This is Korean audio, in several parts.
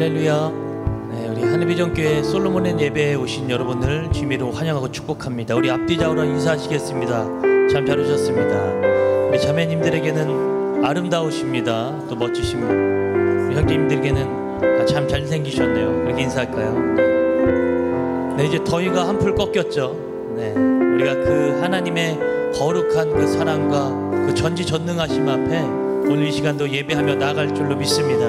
할렐루야. 네, 우리 하늘비전교회 솔로몬의 예배에 오신 여러분을 주님으로 환영하고 축복합니다. 우리 앞뒤 좌우로 인사하시겠습니다. 참 잘 오셨습니다. 우리 자매님들에게는 아름다우십니다. 또 멋지십니다. 우리 형제님들에게는 참 잘생기셨네요. 그렇게 인사할까요? 네, 이제 더위가 한풀 꺾였죠. 네, 우리가 그 하나님의 거룩한 그 사랑과 그 전지전능하심 앞에 오늘 이 시간도 예배하며 나아갈 줄로 믿습니다.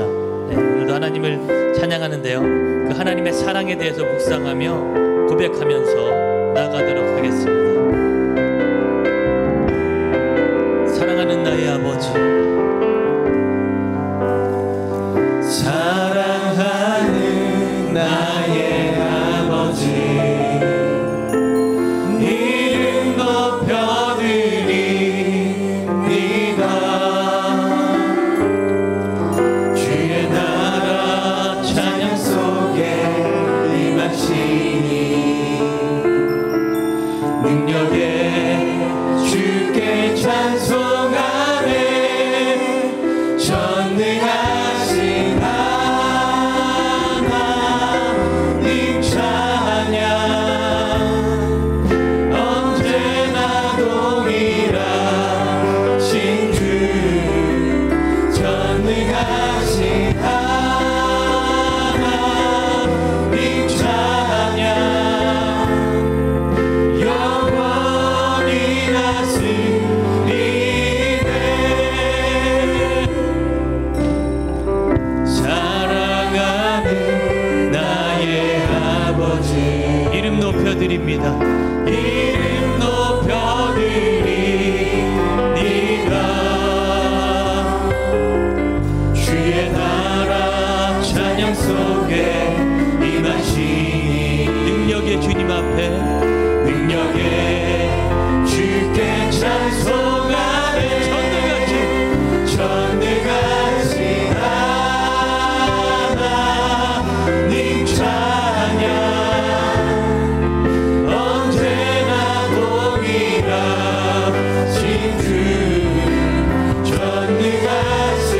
네, 오늘도 하나님을 찬양하는데요, 그 하나님의 사랑에 대해서 묵상하며 고백하면서 나아가도록 하겠습니다. 사랑하는 나의 아버지, 사랑하는 나의 아버지, 이름 높여드립니다. 주의 나라 찬양 속에 임하시니 능력에 주께 찬송하네. 전능하신 하나님 찬양, 언제나 동일하신 주, 전능하신 하나님 찬양, 영원히 다스리네. 사랑하는 나의 아버지, 이름 높여드립니다. 이름 높여드립니다. 주의 나라 찬양 속에 임하시니 능력의 주님 앞에 능력에 주께 찬송하네. 전능하신 하나님 찬양, 언제나 동일하신 주, 전능하신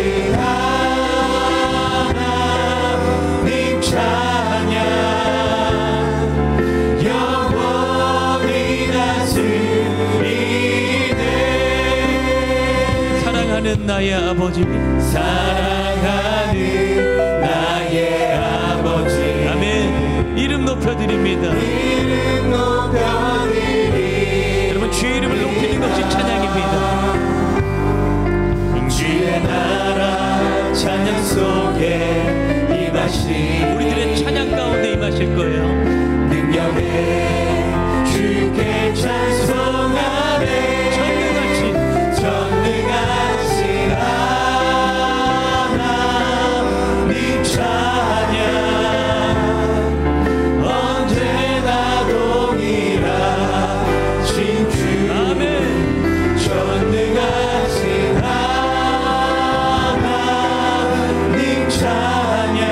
하나님 찬양, 영원히 다스리네. 사랑하는 나의 아버지, 사랑하는 나의 아버지, 아멘. 이름 높여드립니다. 이름 높여드립니다. 여러분, 주의 이름을 높이는 것이 찬양입니다. 주의 나라 찬양 속에 임하시니 우리들의 찬양 가운데 임하실 거예요. 능력에 주께 찬송하네. 전능하신 하나님 찬양, 언제나 동일하신 주, 아멘. 전능하신 하나님 찬양,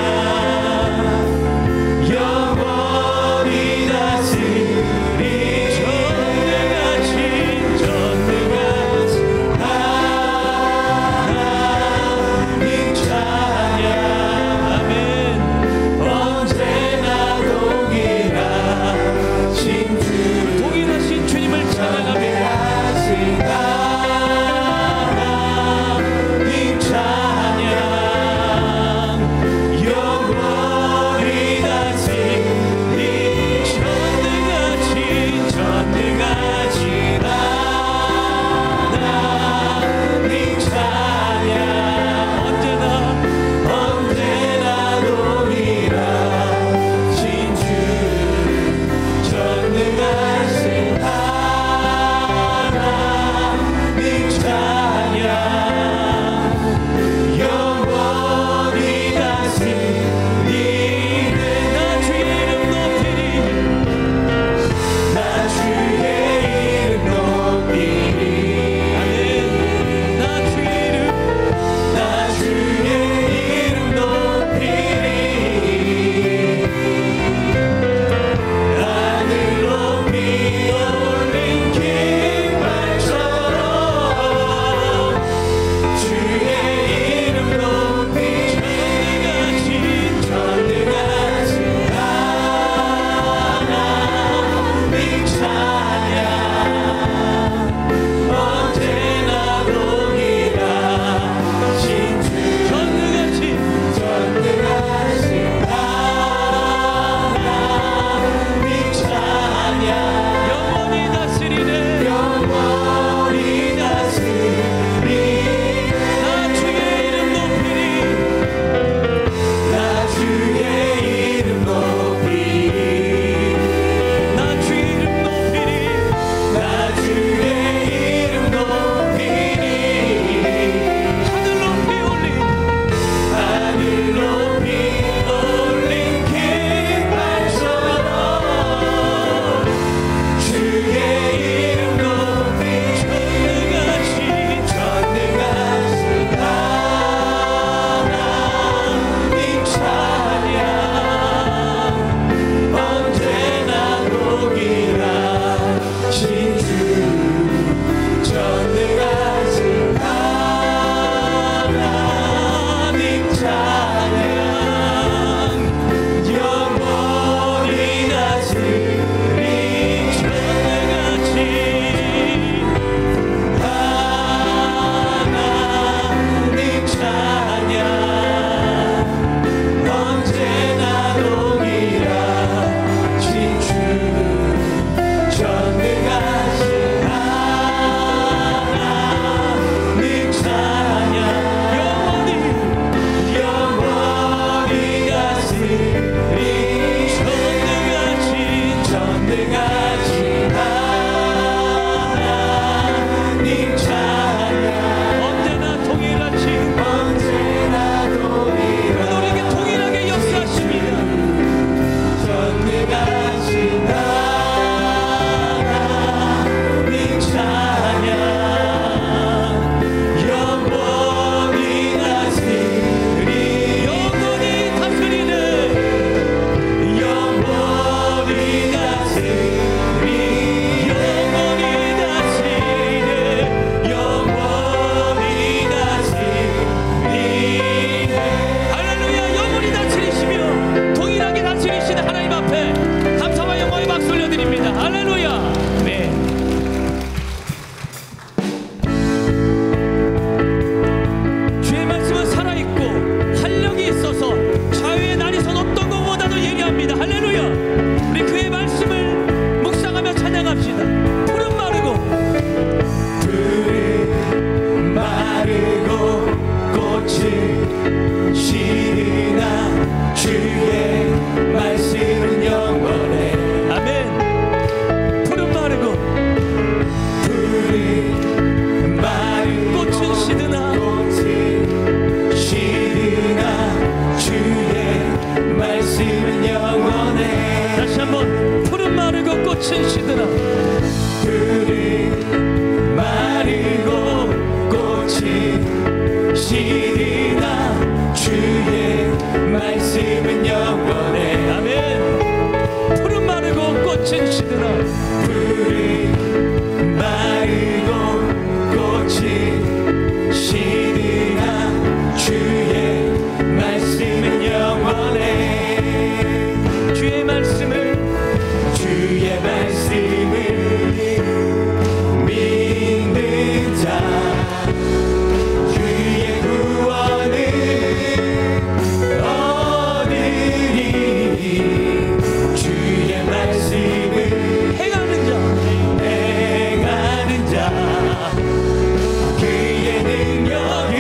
그의 능력을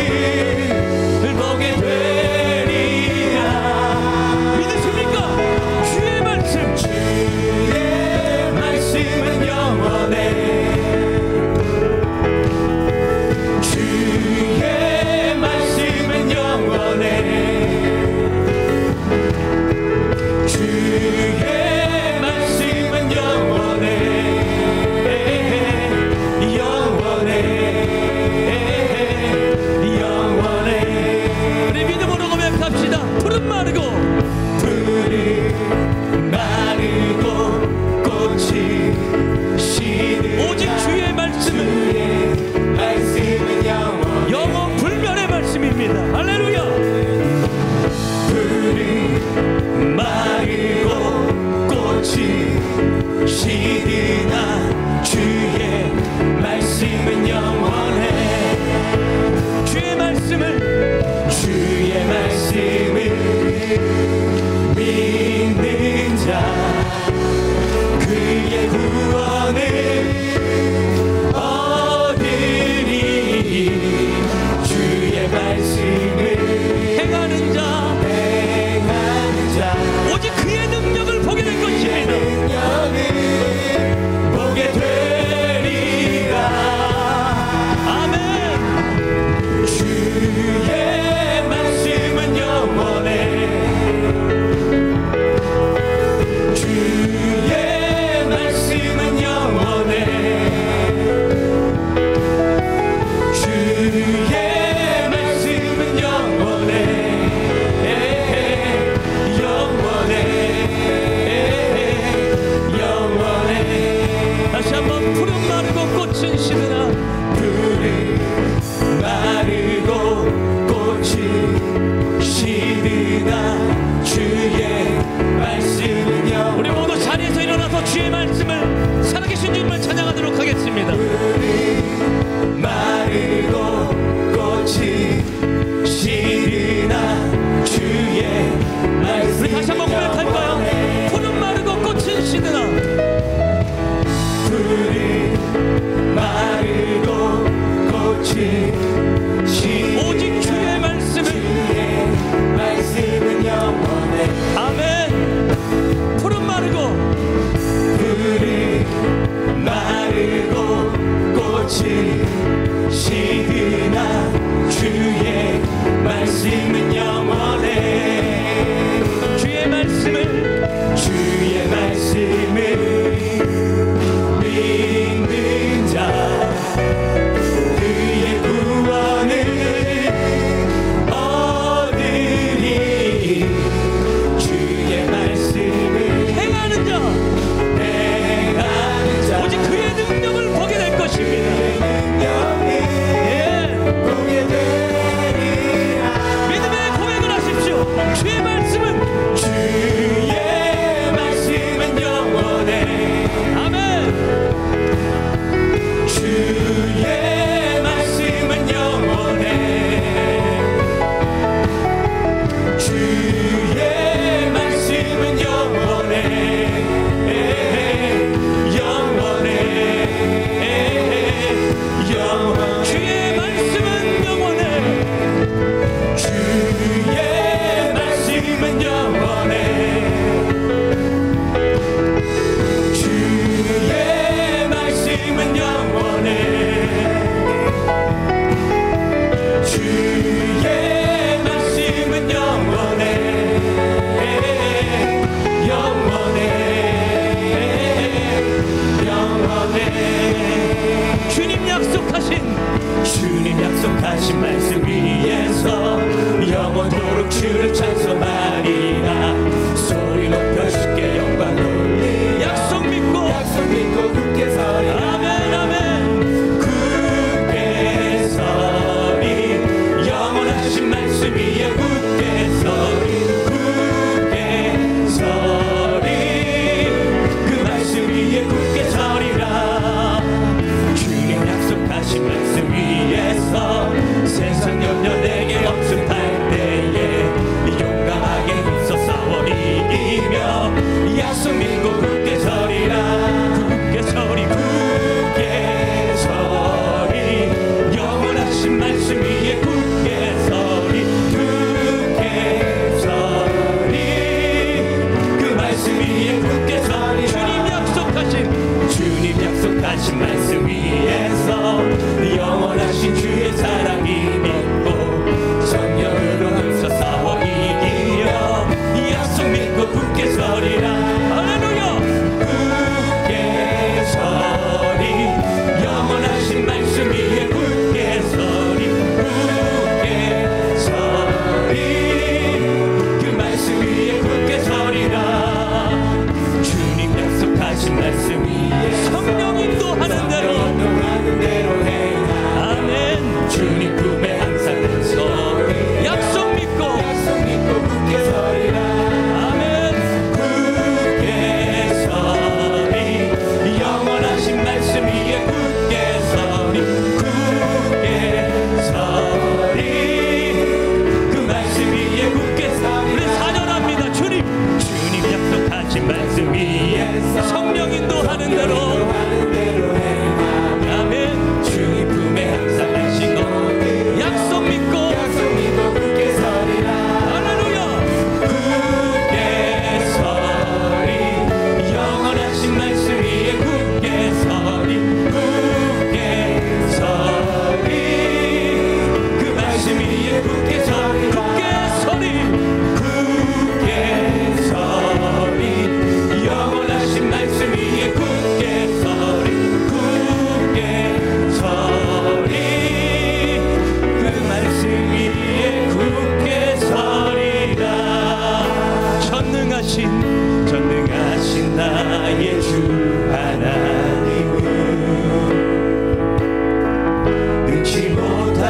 보게 되리라. 믿으십니까? 주의 말씀, 주의 말씀은 영원해. 주의 말씀은 영원해. 주의 말씀은 영원해. 영원해. 영원해. 우리 믿음으로 고백합시다. 푸른 마르고 풀이 마르고 꽃이 시든 오직 주의 말씀은 말씀은 영원해. 영원 불멸의 말씀입니다. 할렐루야. 풀이 마르고 꽃이 시드나 주의 말씀은 영원해. 주의 말씀을 믿는 자 그의 구원을 얻으리. 주의 말씀을 행하는 자 오직 그의 능력을 보게 될 것입니다. 능력을 보게 되리라. 아멘. 주의 말씀은 영원해. 주의 말씀은 영원해. 주의 말씀은 영원해. 영원해. 영원해. 다시 한번 푸른 마르고 꽃은 시드나 풀이 마르고 꽃이 시드나 주의 말씀은 영원해. 우리 모두 자리에서 일어나서 주의 말씀을 살아계신 주님을 찬양하도록 하겠습니다. 마르고 꽃이 시드나 주의 말씀. 우리 다시 한번 고백할까요? 푸른 마르고 꽃은 시드나 풀이 마르고 꽃이 오직 주의 말씀을 말씀은 영원해. 아멘. 푸른 마르고 풀이 마르고 꽃이 시드나 주의 말씀은 영원해. 주의 말씀을 믿는 자 그의 구원을 얻으리. 주의 말씀을 행하는 자 오직 그의 능력을 보게 될 것입니다. 예. 보게 되리라. 믿음의 고백을 하십시오. 주의 말씀은 주의 말씀은 영원해. 아멘. 주의 말씀은 영원해. 주의 말씀은 영원해. 영원해. 영원해. 주의 말씀은 영원해. 주의 말씀은 영원해. 주의 말씀은 영원해. 주의 말씀은 영원해. 영원해. 영원해. 주님 약속하신 말씀 위에서 영원토록 주를 찬송하리라. 소리 높여 주께 영광 돌리라. 약속 믿고 굳게 서리라. 아멘 아멘. 굳게 서리. 영원하신 말씀 위에 굳게 서리. 굳게 서리. 그 말씀 위에 굳게 서리라. 주님 약속하신 말씀 위에서 세상 염려 내게 없음할 때에 용감하게 힘써 싸워 이기며 약속 믿고 굳게 서리라. 굳게 서리. 굳게 서리.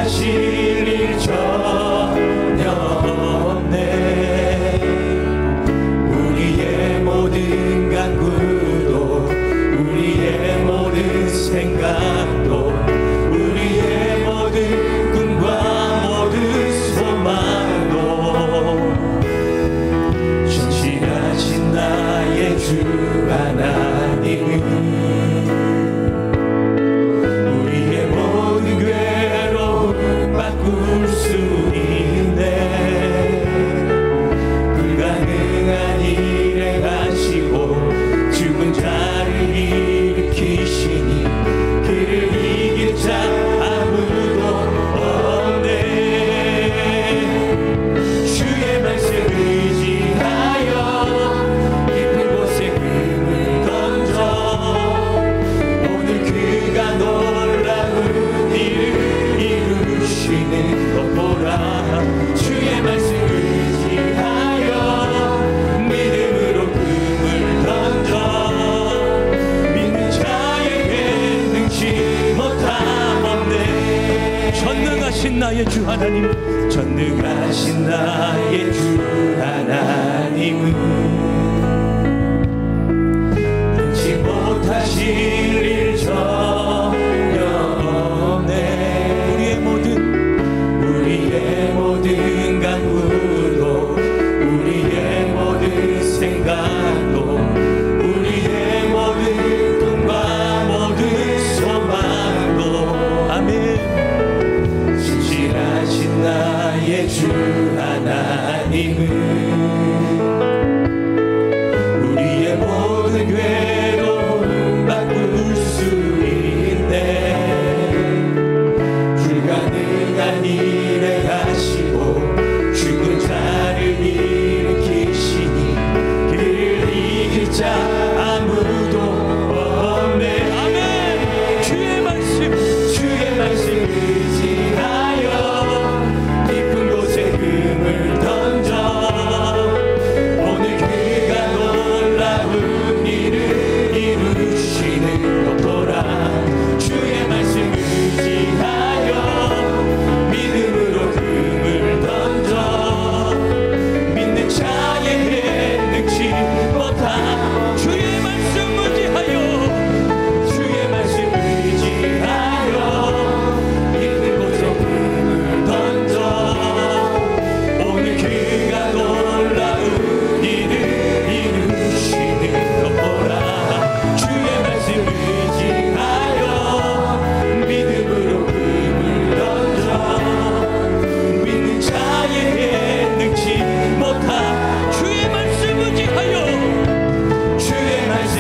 못하실 일 전혀 없네. 우리의 모든 간구도 우리의 모든 생각도 우리의 모든 꿈과 모든 소망도 신실하신 나의 주 하나님은 우리의 모든 괴로움 바꿀 수 있네. 불가능한 일을 하시고 죽은 자를 일으키시니 그를 이길 자 아무도 없네. 주의 말씀 의지하여 깊은 곳에 금을 던져 오늘 그가 놀라운 일을 이루시는 것 보라. 주의 말씀 의지하여 믿음으로 금을 던져 믿는 자에게 능치 못함 없네. 전능하신 나의 주 하나님, 전능하신 나의 주 하나님은 능치 못하실 일 전혀 없네. 우리의 모든 간구도 우리의 모든 생각도 우리의 모든 꿈과 모든 소망도 아멘. 신실하신 나의 주 하나님은 우리의 모든 괴로움 바꿀 수 있네. 불가능한 일을 하시고 죽은 자를 일으키시니 그를 이길 자 아무도 없네. 아멘. 주의 말씀 의지하여 깊은 곳에 금을 던져 오늘 그가 놀라운 일을 이루시는 것 보라. 주의 말씀 의지하여 믿음으로 금을 던져 믿는 자에게 능치 못함. 주의 말씀 의지하여 주의 말씀 의지하여 깊은 곳에 금을 던져 오늘 그가 놀라운 일을 이루시는 것 보라. 주의 말씀 의지하여 믿음으로 금을 던져 믿는 자에게 능치 못함. 주의 말씀 의지하여 주의 말씀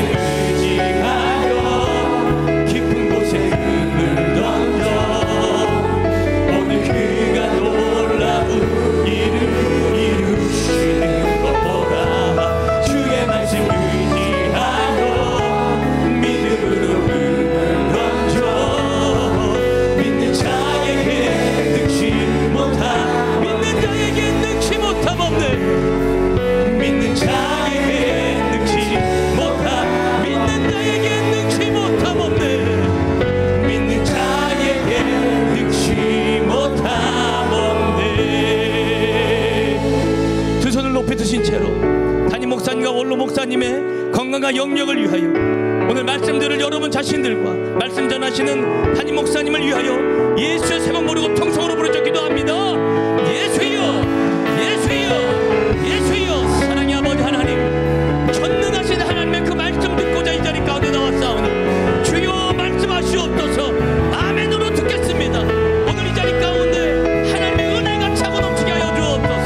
의지하여 깊은 곳에 금을 던져 오늘 그가 놀라운 일을 이루시는 것 보라. 주의 말씀 의지하여 믿음으로 금을 던져 믿는 자에게 능치 못함. 믿는 자에게 능치 못함 없네. 믿는 자에게 능치 못함. 믿는 자에게 능치 못함 없네. 믿는 자에게 능치 못함 없네. 두 손을 높이 드신 채로 담임 목사님과 원로 목사님의 건강과 영역을 위하여 오늘 말씀들을 여러분 자신들과 말씀 전하시는 담임 목사님을 위하여 예수의 세번 모르고 통성으로 부르짖 기도합니다. 예수여, 예수여, 예수여. 사랑의 아버지 하나님, 전능하신 하나님의 그 말씀 듣고자 이 자리 가운데 나왔사오니 주여 말씀하시옵소서. 아멘으로 듣겠습니다. 오늘 이 자리 가운데 하나님의 은혜가 차고 넘치게 하여 주옵소서.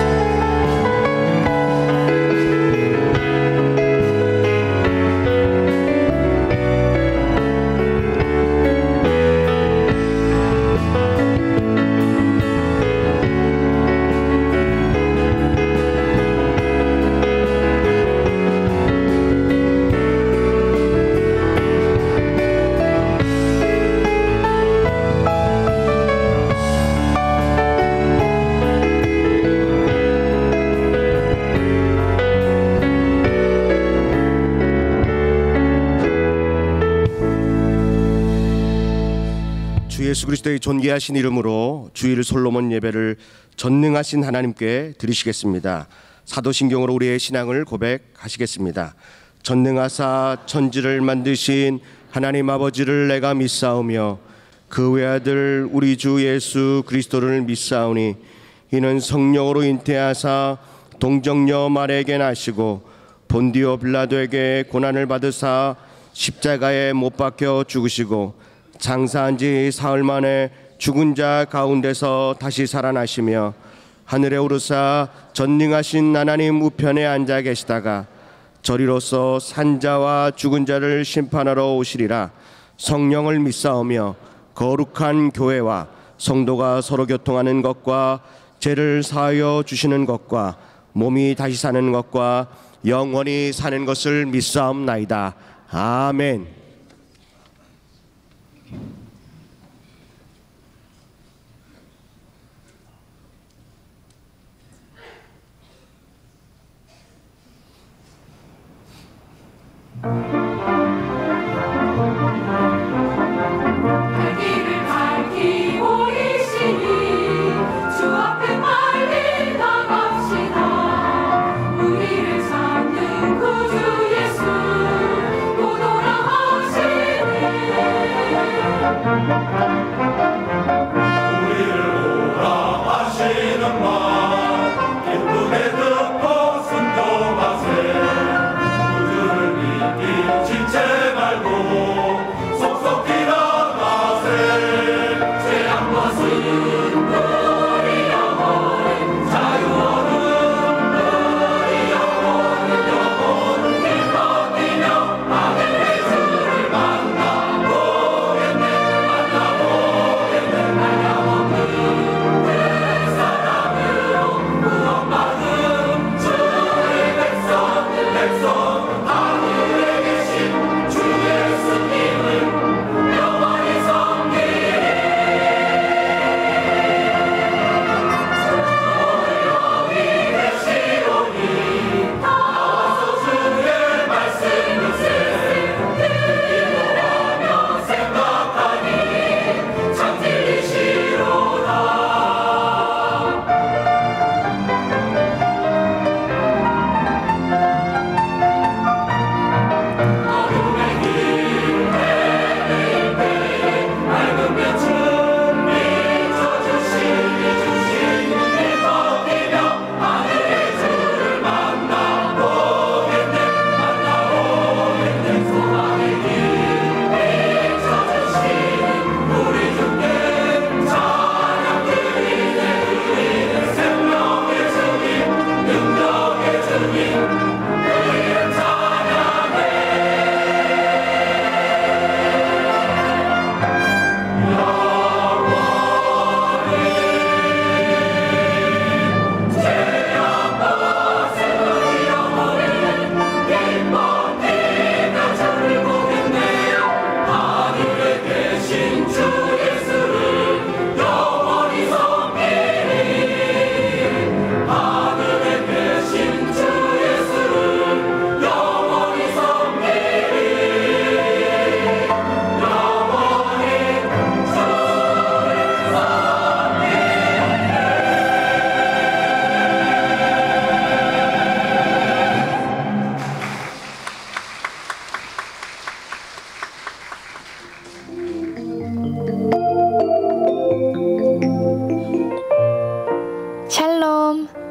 예수 그리스도의 존귀하신 이름으로 주일 솔로몬 예배를 전능하신 하나님께 드리시겠습니다. 사도신경으로 우리의 신앙을 고백하시겠습니다. 전능하사 천지를 만드신 하나님 아버지를 내가 믿사오며 그 외아들 우리 주 예수 그리스도를 믿사오니 이는 성령으로 잉태하사 동정녀 마리아에게 나시고 본디오 빌라도에게 고난을 받으사 십자가에 못 박혀 죽으시고 장사한 지 사흘 만에 죽은 자 가운데서 다시 살아나시며 하늘에 오르사 전능하신 하나님 우편에 앉아 계시다가 저리로서 산자와 죽은 자를 심판하러 오시리라. 성령을 믿사오며 거룩한 교회와 성도가 서로 교통하는 것과 죄를 사하여 주시는 것과 몸이 다시 사는 것과 영원히 사는 것을 믿사옵나이다. 아멘.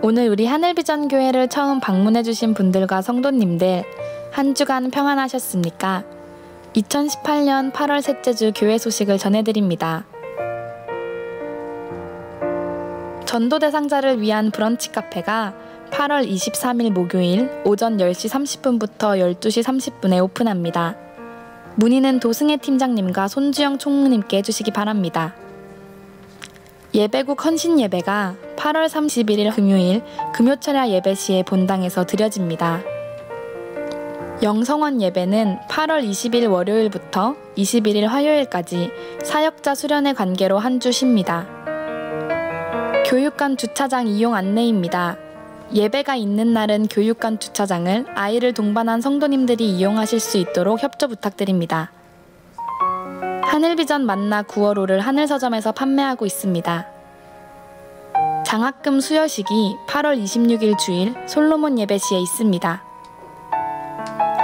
오늘 우리 하늘비전교회를 처음 방문해주신 분들과 성도님들 한 주간 평안하셨습니까? 2018년 8월 셋째 주 교회 소식을 전해드립니다. 전도 대상자를 위한 브런치 카페가 8월 23일 목요일 오전 10시 30분부터 12시 30분에 오픈합니다. 문의는 도승혜 팀장님과 손주영 총무님께 해주시기 바랍니다. 예배국 헌신 예배가 8월 31일 금요일 금요철야 예배 시에 본당에서 드려집니다. 영성원 예배는 8월 20일 월요일부터 21일 화요일까지 사역자 수련회 관계로 한 주 쉽니다. 교육관 주차장 이용 안내입니다. 예배가 있는 날은 교육관 주차장을 아이를 동반한 성도님들이 이용하실 수 있도록 협조 부탁드립니다. 하늘비전 만나 9월호를 하늘서점에서 판매하고 있습니다. 장학금 수여식이 8월 26일 주일 솔로몬 예배시에 있습니다.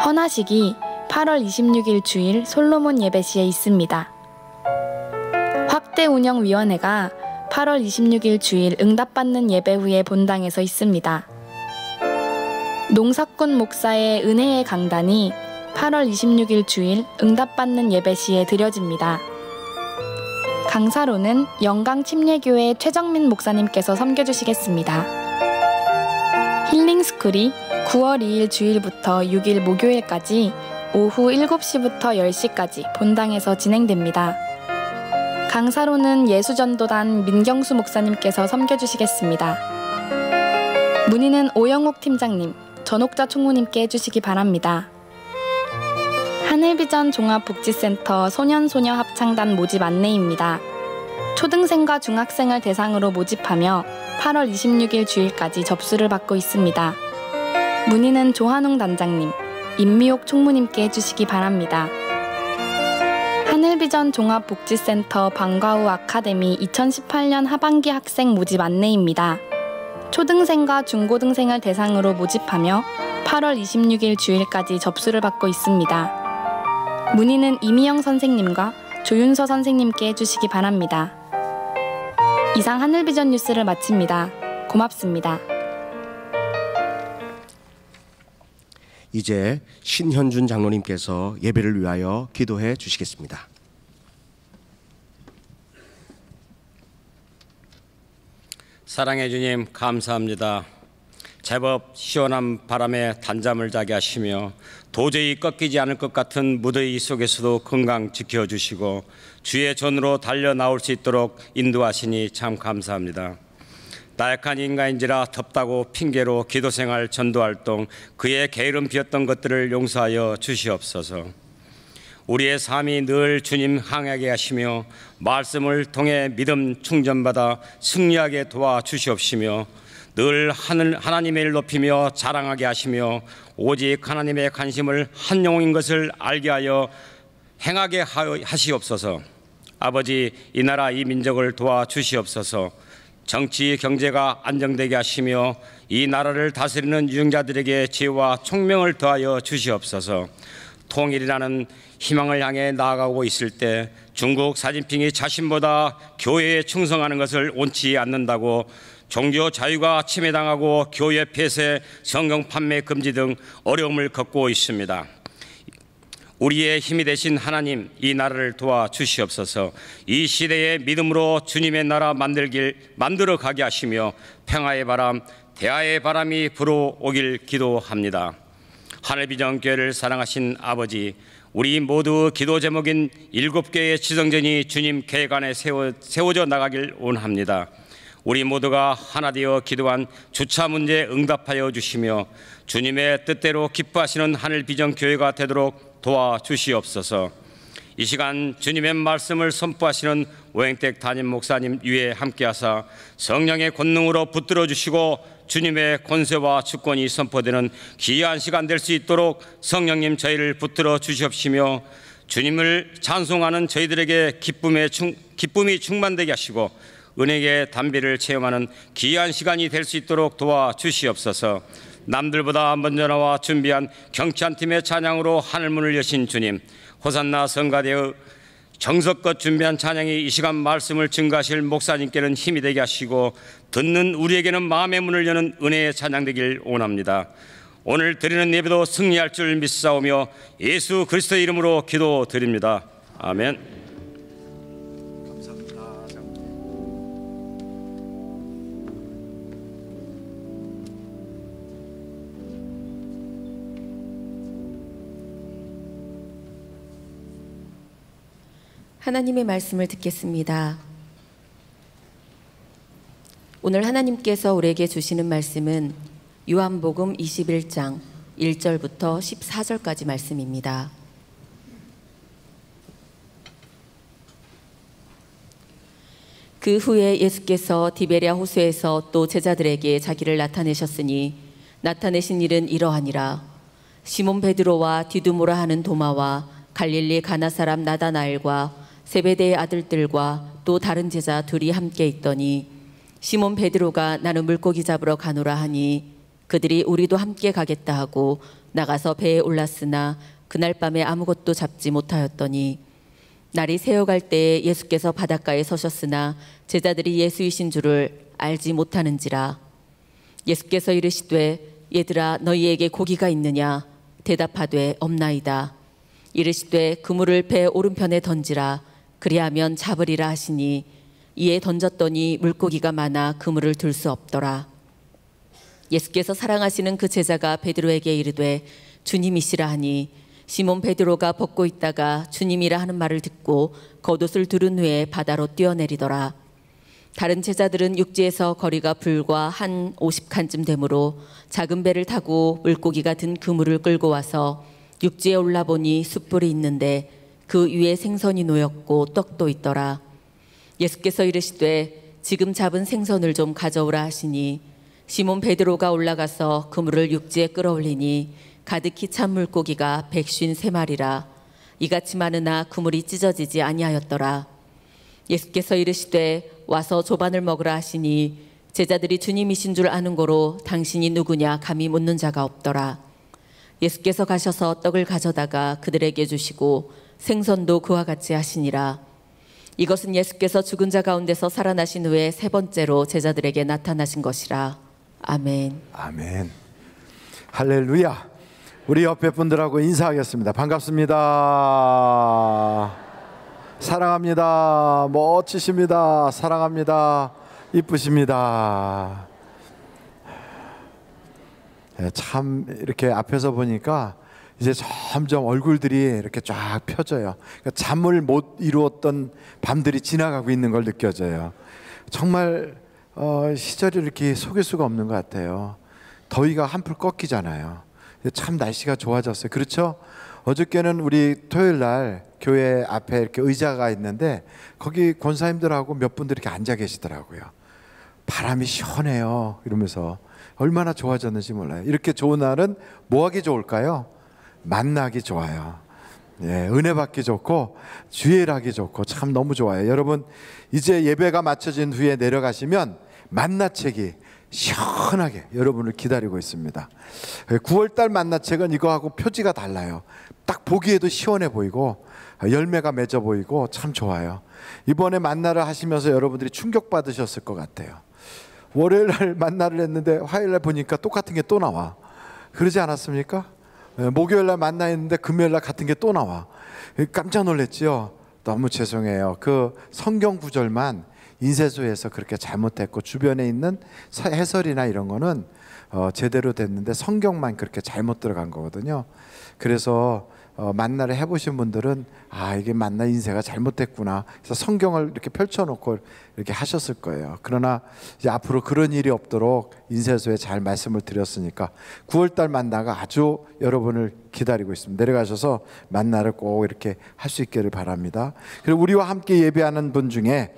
헌화식이 8월 26일 주일 솔로몬 예배시에 있습니다. 확대운영위원회가 8월 26일 주일 응답받는 예배 후에 본당에서 있습니다. 농사꾼 목사의 은혜의 강단이 8월 26일 주일 응답받는 예배시에 드려집니다. 강사로는 영광침례교회 최정민 목사님께서 섬겨주시겠습니다. 힐링스쿨이 9월 2일 주일부터 6일 목요일까지 오후 7시부터 10시까지 본당에서 진행됩니다. 강사로는 예수전도단 민경수 목사님께서 섬겨주시겠습니다. 문의는 오영욱 팀장님, 전옥자 총무님께 해주시기 바랍니다. 하늘비전 종합복지센터 소년소녀 합창단 모집 안내입니다. 초등생과 중학생을 대상으로 모집하며 8월 26일 주일까지 접수를 받고 있습니다. 문의는 조한웅 단장님, 임미옥 총무님께 해주시기 바랍니다. 하늘비전 종합복지센터 방과후 아카데미 2018년 하반기 학생 모집 안내입니다. 초등생과 중고등생을 대상으로 모집하며 8월 26일 주일까지 접수를 받고 있습니다. 문의는 이미영 선생님과 조윤서 선생님께 해주시기 바랍니다. 이상 하늘비전 뉴스를 마칩니다. 고맙습니다. 이제 신현준 장로님께서 예배를 위하여 기도해 주시겠습니다. 사랑해 주님 감사합니다. 제법 시원한 바람에 단잠을 자게 하시며 도저히 꺾이지 않을 것 같은 무더위 속에서도 건강 지켜주시고 주의 전으로 달려 나올 수 있도록 인도하시니 참 감사합니다. 나약한 인간인지라 덥다고 핑계로 기도생활 전도활동 그의 게으름 비었던 것들을 용서하여 주시옵소서. 우리의 삶이 늘 주님 향하게 하시며 말씀을 통해 믿음 충전받아 승리하게 도와주시옵시며 늘 하나님의 일 높이며 자랑하게 하시며 오직 하나님의 관심을 한 영혼인 것을 알게 하여 행하게 하시옵소서. 아버지, 이 나라 이 민족을 도와주시옵소서. 정치 경제가 안정되게 하시며 이 나라를 다스리는 유능자들에게 지혜와 총명을 더하여 주시옵소서. 통일이라는 희망을 향해 나아가고 있을 때 중국 사진핑이 자신보다 교회에 충성하는 것을 원치 않는다고 종교 자유가 침해당하고 교회 폐쇄, 성경 판매 금지 등 어려움을 겪고 있습니다. 우리의 힘이 되신 하나님, 이 나라를 도와주시옵소서. 이 시대에 믿음으로 주님의 나라 만들어 가게 하시며 평화의 바람, 대화의 바람이 불어오길 기도합니다. 하늘비전교회를 사랑하신 아버지, 우리 모두 기도 제목인 7개의 지성전이 주님 계획 안에 세워져 나가길 원합니다. 우리 모두가 하나 되어 기도한 주차 문제에 응답하여 주시며 주님의 뜻대로 기뻐하시는 하늘비전교회가 되도록 도와주시옵소서. 이 시간 주님의 말씀을 선포하시는 오행택 담임 목사님 위에 함께하사 성령의 권능으로 붙들어 주시고 주님의 권세와 주권이 선포되는 귀한 시간 될 수 있도록 성령님 저희를 붙들어 주시옵시며 주님을 찬송하는 저희들에게 기쁨이 충만되게 하시고 은혜의 단비를 체험하는 귀한 시간이 될 수 있도록 도와주시옵소서. 남들보다 먼저 나와 준비한 경찬 팀의 찬양으로 하늘문을 여신 주님, 호산나 성가대의 정석껏 준비한 찬양이 이 시간 말씀을 증거하실 목사님께는 힘이 되게 하시고 듣는 우리에게는 마음의 문을 여는 은혜의 찬양 되길 원합니다. 오늘 드리는 예배도 승리할 줄 믿사오며 예수 그리스도의 이름으로 기도드립니다. 아멘. 하나님의 말씀을 듣겠습니다. 오늘 하나님께서 우리에게 주시는 말씀은 요한복음 21장 1절부터 14절까지 말씀입니다. 그 후에 예수께서 디베랴 호수에서 또 제자들에게 자기를 나타내셨으니 나타내신 일은 이러하니라. 시몬 베드로와 디두모라 하는 도마와 갈릴리 가나 사람 나다나엘과 세베대의 아들들과 또 다른 제자 둘이 함께 있더니 시몬 베드로가 나는 물고기 잡으러 가노라 하니 그들이 우리도 함께 가겠다 하고 나가서 배에 올랐으나 그날 밤에 아무것도 잡지 못하였더니 날이 새어갈 때에 예수께서 바닷가에 서셨으나 제자들이 예수이신 줄을 알지 못하는지라. 예수께서 이르시되 얘들아 너희에게 고기가 있느냐? 대답하되 없나이다. 이르시되 그물을 배 오른편에 던지라. 그리하면 잡으리라 하시니 이에 던졌더니 물고기가 많아 그물을 들 수 없더라. 예수께서 사랑하시는 그 제자가 베드로에게 이르되 주님이시라 하니 시몬 베드로가 벗고 있다가 주님이라 하는 말을 듣고 겉옷을 두른 후에 바다로 뛰어내리더라. 다른 제자들은 육지에서 거리가 불과 한 50칸쯤 되므로 작은 배를 타고 물고기가 든 그물을 끌고 와서 육지에 올라보니 숯불이 있는데 그 위에 생선이 놓였고 떡도 있더라. 예수께서 이르시되 지금 잡은 생선을 좀 가져오라 하시니 시몬 베드로가 올라가서 그물을 육지에 끌어올리니 가득히 찬 물고기가 153마리라. 이같이 많으나 그물이 찢어지지 아니하였더라. 예수께서 이르시되 와서 조반을 먹으라 하시니 제자들이 주님이신 줄 아는 고로 당신이 누구냐 감히 묻는 자가 없더라. 예수께서 가셔서 떡을 가져다가 그들에게 주시고 생선도 그와 같이 하시니라. 이것은 예수께서 죽은 자 가운데서 살아나신 후에 세 번째로 제자들에게 나타나신 것이라. 아멘. 아멘. 할렐루야. 우리 옆에 분들하고 인사하겠습니다. 반갑습니다. 사랑합니다. 멋지십니다. 사랑합니다. 이쁘십니다. 참 이렇게 앞에서 보니까 이제 점점 얼굴들이 이렇게 쫙 펴져요. 그러니까 잠을 못 이루었던 밤들이 지나가고 있는 걸 느껴져요. 정말 시절이 이렇게 속일 수가 없는 것 같아요. 더위가 한풀 꺾이잖아요. 참 날씨가 좋아졌어요. 그렇죠? 어저께는 우리 토요일 날 교회 앞에 이렇게 의자가 있는데 거기 권사님들하고 몇 분들이 이렇게 앉아 계시더라고요. 바람이 시원해요. 이러면서 얼마나 좋아졌는지 몰라요. 이렇게 좋은 날은 뭐 하기 좋을까요? 만나기 좋아요. 예, 은혜 받기 좋고 주일하기 좋고 참 너무 좋아요. 여러분 이제 예배가 마쳐진 후에 내려가시면 만나책이 시원하게 여러분을 기다리고 있습니다. 9월달 만나책은 이거하고 표지가 달라요. 딱 보기에도 시원해 보이고 열매가 맺어 보이고 참 좋아요. 이번에 만나를 하시면서 여러분들이 충격받으셨을 것 같아요. 월요일날 만나를 했는데 화요일날 보니까 똑같은 게 또 나와. 그러지 않았습니까? 목요일날 만나 했는데 금요일날 같은 게 또 나와. 깜짝 놀랐지요. 너무 죄송해요. 그 성경 구절만 인쇄소에서 그렇게 잘못했고 주변에 있는 해설이나 이런 거는 제대로 됐는데 성경만 그렇게 잘못 들어간 거거든요. 그래서 만나를 해보신 분들은 아 이게 만나 인쇄가 잘못됐구나. 그래서 성경을 이렇게 펼쳐놓고 이렇게 하셨을 거예요. 그러나 이제 앞으로 그런 일이 없도록 인쇄소에 잘 말씀을 드렸으니까 9월달 만나가 아주 여러분을 기다리고 있습니다. 내려가셔서 만나를 꼭 이렇게 할 수 있기를 바랍니다. 그리고 우리와 함께 예배하는 분 중에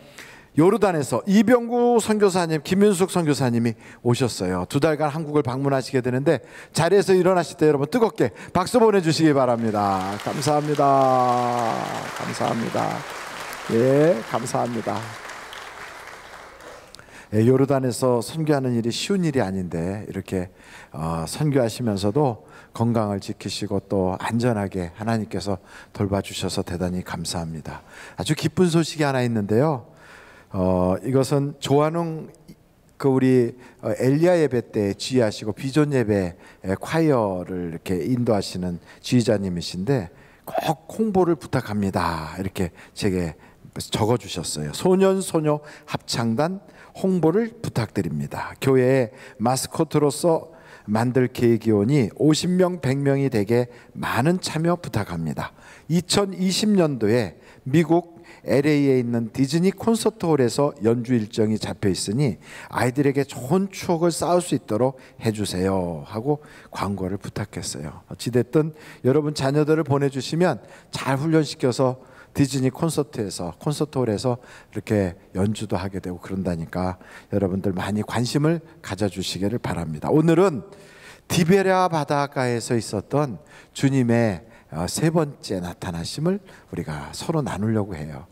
요르단에서 이병구 선교사님, 김윤숙 선교사님이 오셨어요. 2달간 한국을 방문하시게 되는데 자리에서 일어나실 때 여러분 뜨겁게 박수 보내주시기 바랍니다. 감사합니다. 감사합니다. 예, 감사합니다. 예, 요르단에서 선교하는 일이 쉬운 일이 아닌데 이렇게 선교하시면서도 건강을 지키시고 또 안전하게 하나님께서 돌봐주셔서 대단히 감사합니다. 아주 기쁜 소식이 하나 있는데요. 이것은 조한웅 그 우리 엘리야 예배 때 지휘하시고 비전 예배 콰이어를 이렇게 인도하시는 지휘자님이신데 꼭 홍보를 부탁합니다. 이렇게 제게 적어주셨어요. 소년 소녀 합창단 홍보를 부탁드립니다. 교회의 마스코트로서 만들 계획이 오니 50명 100명이 되게 많은 참여 부탁합니다. 2020년도에 미국 LA에 있는 디즈니 콘서트홀에서 연주 일정이 잡혀 있으니 아이들에게 좋은 추억을 쌓을 수 있도록 해주세요 하고 광고를 부탁했어요. 어찌됐든 여러분 자녀들을 보내주시면 잘 훈련시켜서 디즈니 콘서트홀에서 이렇게 연주도 하게 되고 그런다니까 여러분들 많이 관심을 가져주시기를 바랍니다. 오늘은 디베랴 바닷가에서 있었던 주님의 세 번째 나타나심을 우리가 서로 나누려고 해요.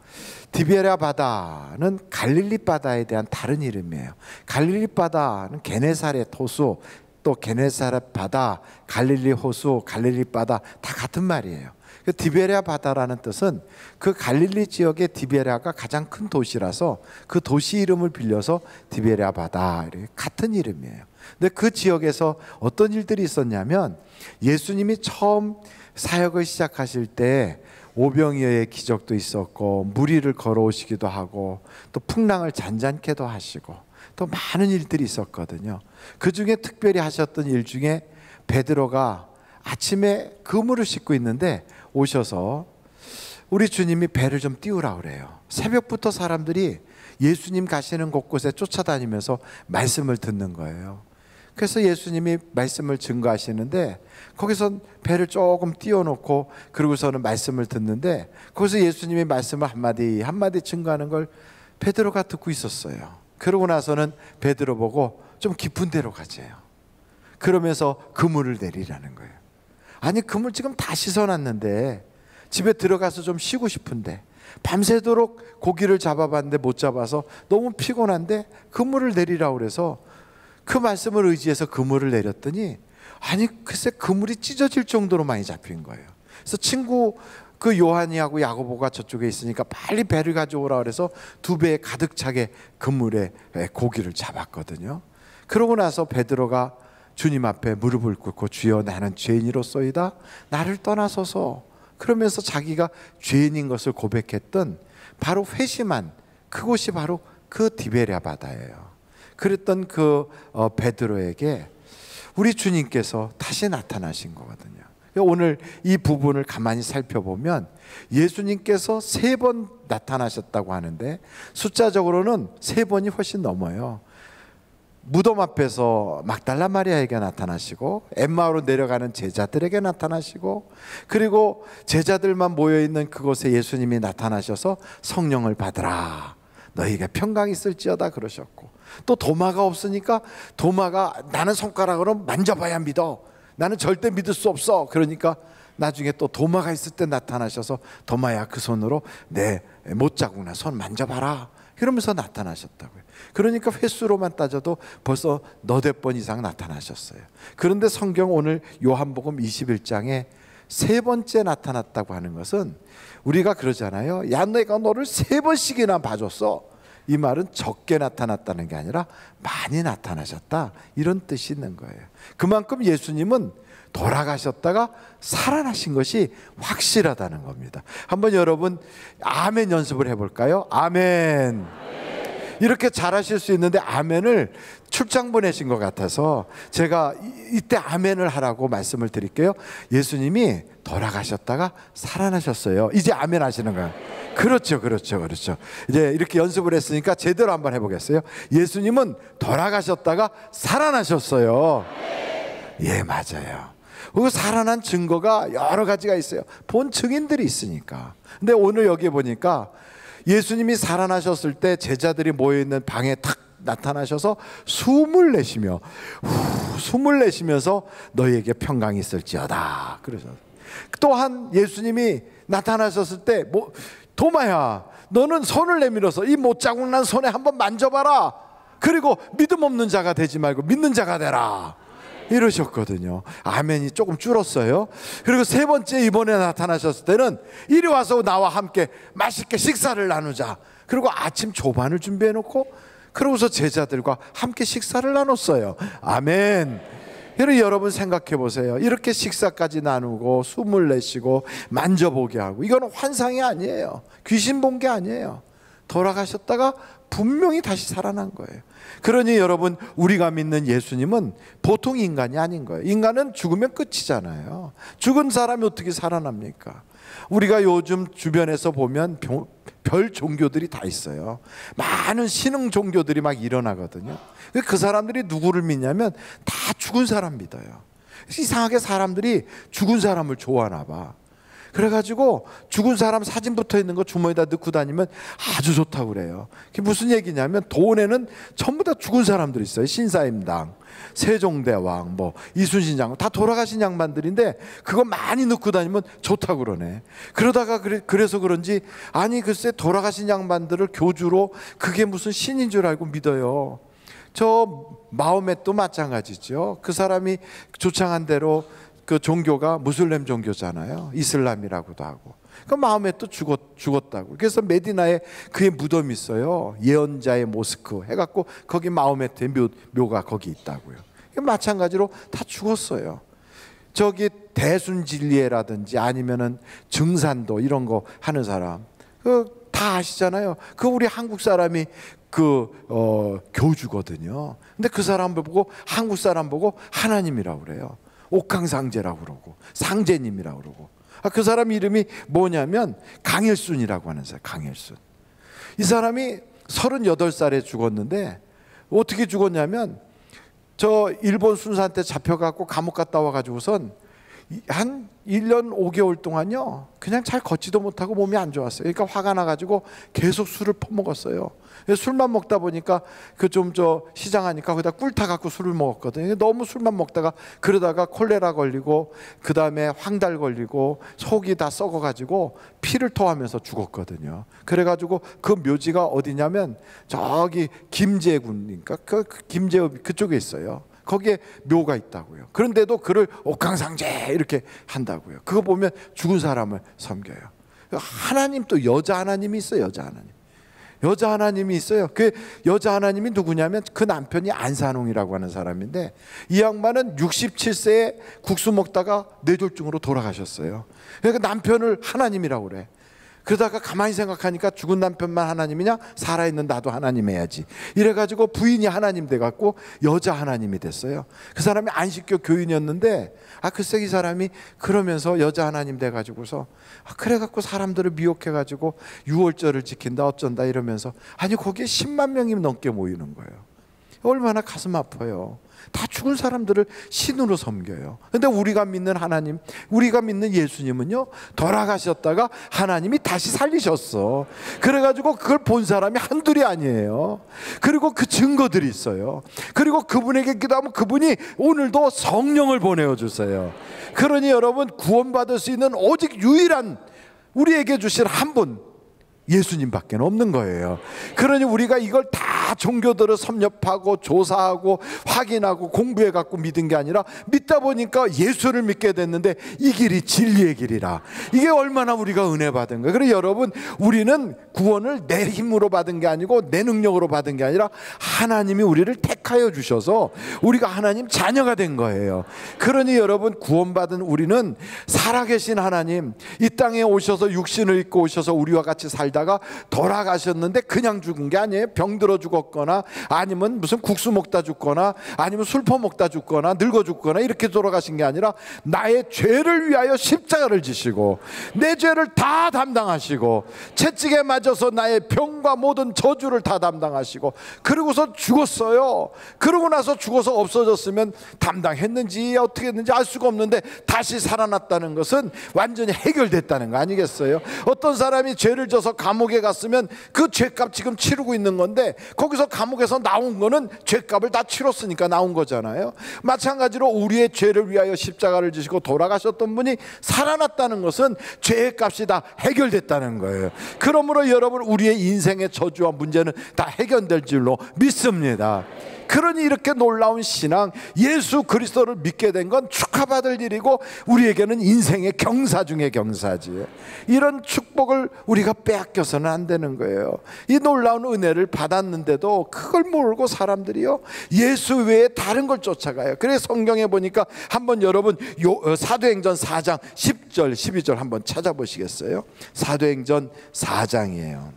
디베랴 바다는 갈릴리 바다에 대한 다른 이름이에요. 갈릴리 바다는 게네사렛 호수, 또 게네사렛 바다, 갈릴리 호수, 갈릴리 바다 다 같은 말이에요. 그 디베랴 바다라는 뜻은 그 갈릴리 지역의 디베랴가 가장 큰 도시라서 그 도시 이름을 빌려서 디베랴 바다, 이렇게 같은 이름이에요. 근데 그 지역에서 어떤 일들이 있었냐면 예수님이 처음 사역을 시작하실 때 오병이어의 기적도 있었고 무리를 걸어오시기도 하고 또 풍랑을 잔잔케도 하시고 또 많은 일들이 있었거든요. 그 중에 특별히 하셨던 일 중에 베드로가 아침에 그물을 싣고 있는데 오셔서 우리 주님이 배를 좀 띄우라 그래요. 새벽부터 사람들이 예수님 가시는 곳곳에 쫓아다니면서 말씀을 듣는 거예요. 그래서 예수님이 말씀을 증거하시는데 거기서 배를 조금 띄워놓고 그러고서는 말씀을 듣는데 거기서 예수님이 말씀을 한마디 한마디 증거하는 걸 베드로가 듣고 있었어요. 그러고 나서는 베드로 보고 좀 깊은 데로 가재요. 그러면서 그물을 내리라는 거예요. 아니 그물 지금 다 씻어놨는데 집에 들어가서 좀 쉬고 싶은데 밤새도록 고기를 잡아봤는데 못 잡아서 너무 피곤한데 그물을 내리라고 그래서 그 말씀을 의지해서 그물을 내렸더니 아니 글쎄 그물이 찢어질 정도로 많이 잡힌 거예요. 그래서 친구 그 요한이하고 야고보가 저쪽에 있으니까 빨리 배를 가져오라 그래서 2배에 가득 차게 그물에 고기를 잡았거든요. 그러고 나서 베드로가 주님 앞에 무릎을 꿇고 주여 나는 죄인이로소이다 나를 떠나소서 그러면서 자기가 죄인인 것을 고백했던 바로 회심한 그곳이 바로 그 디베랴 바다예요. 그랬던 그 베드로에게 우리 주님께서 다시 나타나신 거거든요. 오늘 이 부분을 가만히 살펴보면 예수님께서 3번 나타나셨다고 하는데 숫자적으로는 3번이 훨씬 넘어요. 무덤 앞에서 막달라 마리아에게 나타나시고 엠마오로 내려가는 제자들에게 나타나시고 그리고 제자들만 모여있는 그곳에 예수님이 나타나셔서 성령을 받으라 너희에게 평강이 있을지어다 그러셨고 또 도마가 없으니까 도마가 나는 손가락으로 만져봐야 믿어 나는 절대 믿을 수 없어 그러니까 나중에 또 도마가 있을 때 나타나셔서 도마야 그 손으로 내 못자국나 손 만져봐라 그러면서 나타나셨다고요. 그러니까 횟수로만 따져도 벌써 너댓 번 이상 나타나셨어요. 그런데 성경 오늘 요한복음 21장에 3번째 나타났다고 하는 것은 우리가 그러잖아요. 야 내가 너를 3번씩이나 봐줬어. 이 말은 적게 나타났다는 게 아니라 많이 나타나셨다 이런 뜻이 있는 거예요. 그만큼 예수님은 돌아가셨다가 살아나신 것이 확실하다는 겁니다. 한번 여러분 아멘 연습을 해볼까요? 아멘. 이렇게 잘하실 수 있는데 아멘을 출장 보내신 것 같아서 제가 이때 아멘을 하라고 말씀을 드릴게요. 예수님이 돌아가셨다가 살아나셨어요. 이제 아멘 하시는 거예요. 그렇죠. 이제 이렇게 연습을 했으니까 제대로 한번 해보겠어요. 예수님은 돌아가셨다가 살아나셨어요. 예, 맞아요. 그 살아난 증거가 여러 가지가 있어요. 본 증인들이 있으니까. 근데 오늘 여기 보니까 예수님이 살아나셨을 때 제자들이 모여있는 방에 탁 나타나셔서 숨을 내쉬면서 너희에게 평강이 있을지어다 그러셨어요. 또한 예수님이 나타나셨을 때 도마야 너는 손을 내밀어서 이 못자국 난 손에 한번 만져봐라 그리고 믿음 없는 자가 되지 말고 믿는 자가 되라 이러셨거든요. 아멘이 조금 줄었어요. 그리고 3번째 이번에 나타나셨을 때는 이리 와서 나와 함께 맛있게 식사를 나누자. 그리고 아침 조반을 준비해 놓고 그러고서 제자들과 함께 식사를 나눴어요. 아멘. 여러분 생각해 보세요. 이렇게 식사까지 나누고 숨을 내쉬고 만져보게 하고 이거는 환상이 아니에요. 귀신 본 게 아니에요. 돌아가셨다가 분명히 다시 살아난 거예요. 그러니 여러분 우리가 믿는 예수님은 보통 인간이 아닌 거예요. 인간은 죽으면 끝이잖아요. 죽은 사람이 어떻게 살아납니까? 우리가 요즘 주변에서 보면 별 종교들이 다 있어요. 많은 신흥 종교들이 막 일어나거든요. 그 사람들이 누구를 믿냐면 다 죽은 사람 믿어요. 이상하게 사람들이 죽은 사람을 좋아하나 봐. 그래가지고 죽은 사람 사진 붙어 있는 거 주머니에다 넣고 다니면 아주 좋다고 그래요. 그게 무슨 얘기냐면 돈에는 전부 다 죽은 사람들이 있어요. 신사임당, 세종대왕, 뭐 이순신 장군 다 돌아가신 양반들인데 그거 많이 넣고 다니면 좋다고 그러네. 그러다가 그래서 그런지 아니 글쎄 돌아가신 양반들을 교주로 그게 무슨 신인 줄 알고 믿어요. 저 마호멧도 마찬가지죠. 그 사람이 조창한 대로 그 종교가 무슬림 종교잖아요. 이슬람이라고도 하고. 그 마호멧도 죽었다고. 그래서 메디나에 그의 무덤이 있어요. 예언자의 모스크 해갖고 거기 마호멧의 묘가 거기 있다고요. 마찬가지로 다 죽었어요. 저기 대순진리에라든지 아니면은 증산도 이런 거 하는 사람 다 아시잖아요. 그 우리 한국 사람이 교주거든요. 근데 그 사람 보고 한국 사람 보고 하나님이라고 그래요. 옥황상제라고 그러고 상제님이라고 그러고. 그 사람 이름이 뭐냐면 강일순이라고 하는 사람. 강일순. 이 사람이 38살에 죽었는데 어떻게 죽었냐면 저 일본 순사한테 잡혀갖고 감옥 갔다 와가지고선 한 1년 5개월 동안요 그냥 잘 걷지도 못하고 몸이 안 좋았어요. 그러니까 화가 나가지고 계속 술을 퍼먹었어요. 술만 먹다 보니까 그 좀 시장하니까 거기다 꿀 타갖고 술을 먹었거든요. 너무 술만 먹다가 그러다가 콜레라 걸리고 그 다음에 황달 걸리고 속이 다 썩어가지고 피를 토하면서 죽었거든요. 그래가지고 그 묘지가 어디냐면 저기 김제군이니까 그 김제읍 그쪽에 있어요. 거기에 묘가 있다고요. 그런데도 그를 옥황상제 이렇게 한다고요. 그거 보면 죽은 사람을 섬겨요. 하나님 또 여자 하나님이 있어요. 여자 하나님. 여자 하나님이 있어요. 그 여자 하나님이 누구냐면 그 남편이 안산홍이라고 하는 사람인데 이 양반은 67세에 국수 먹다가 뇌졸중으로 돌아가셨어요. 그러니까 남편을 하나님이라고 그래. 그러다가 가만히 생각하니까 죽은 남편만 하나님이냐? 살아있는 나도 하나님 해야지. 이래가지고 부인이 하나님 돼갖고 여자 하나님이 됐어요. 그 사람이 안식교 교인이었는데 글쎄 이 사람이 그러면서 여자 하나님 돼가지고서 그래갖고 사람들을 미혹해가지고 유월절을 지킨다 어쩐다 이러면서 아니 거기에 10만 명이 넘게 모이는 거예요. 얼마나 가슴 아파요. 다 죽은 사람들을 신으로 섬겨요. 근데 우리가 믿는 하나님, 우리가 믿는 예수님은요 돌아가셨다가 하나님이 다시 살리셨어. 그래가지고 그걸 본 사람이 한둘이 아니에요. 그리고 그 증거들이 있어요. 그리고 그분에게 기도하면 그분이 오늘도 성령을 보내주세요. 그러니 여러분 구원받을 수 있는 오직 유일한 우리에게 주실 한 분 예수님밖에 없는 거예요. 그러니 우리가 이걸 다 종교들을 섭렵하고 조사하고 확인하고 공부해갖고 믿은 게 아니라 믿다 보니까 예수를 믿게 됐는데 이 길이 진리의 길이라. 이게 얼마나 우리가 은혜 받은 거예요. 그래서 여러분 우리는 구원을 내 힘으로 받은 게 아니고 내 능력으로 받은 게 아니라 하나님이 우리를 택하여 주셔서 우리가 하나님 자녀가 된 거예요. 그러니 여러분 구원받은 우리는 살아계신 하나님 이 땅에 오셔서 육신을 입고 오셔서 우리와 같이 살다가 돌아가셨는데 그냥 죽은 게 아니에요. 병들어 죽었거나 아니면 무슨 국수 먹다 죽거나 아니면 술 퍼먹다 죽거나 늙어 죽거나 이렇게 돌아가신 게 아니라 나의 죄를 위하여 십자가를 지시고 내 죄를 다 담당하시고 채찍에 맞아서 나의 병과 모든 저주를 다 담당하시고 그러고서 죽었어요. 그러고 나서 죽어서 없어졌으면 담당했는지 어떻게 했는지 알 수가 없는데 다시 살아났다는 것은 완전히 해결됐다는 거 아니겠어요? 어떤 사람이 죄를 져서 감옥에 갔으면 그 죄값 지금 치르고 있는 건데 거기서 감옥에서 나온 거는 죄값을 다 치렀으니까 나온 거잖아요. 마찬가지로 우리의 죄를 위하여 십자가를 지시고 돌아가셨던 분이 살아났다는 것은 죄의 값이 다 해결됐다는 거예요. 그러므로 여러분 우리의 인생의 저주와 문제는 다 해결될 줄로 믿습니다. 그러니 이렇게 놀라운 신앙 예수 그리스도를 믿게 된 건 축하받을 일이고 우리에게는 인생의 경사 중의 경사지. 이런 축복을 우리가 빼앗겨서는 안 되는 거예요. 이 놀라운 은혜를 받았는데도 그걸 모르고 사람들이요 예수 외에 다른 걸 쫓아가요. 그래서 성경에 보니까 한번 여러분 사도행전 4장 10절 12절 한번 찾아보시겠어요? 사도행전 4장이에요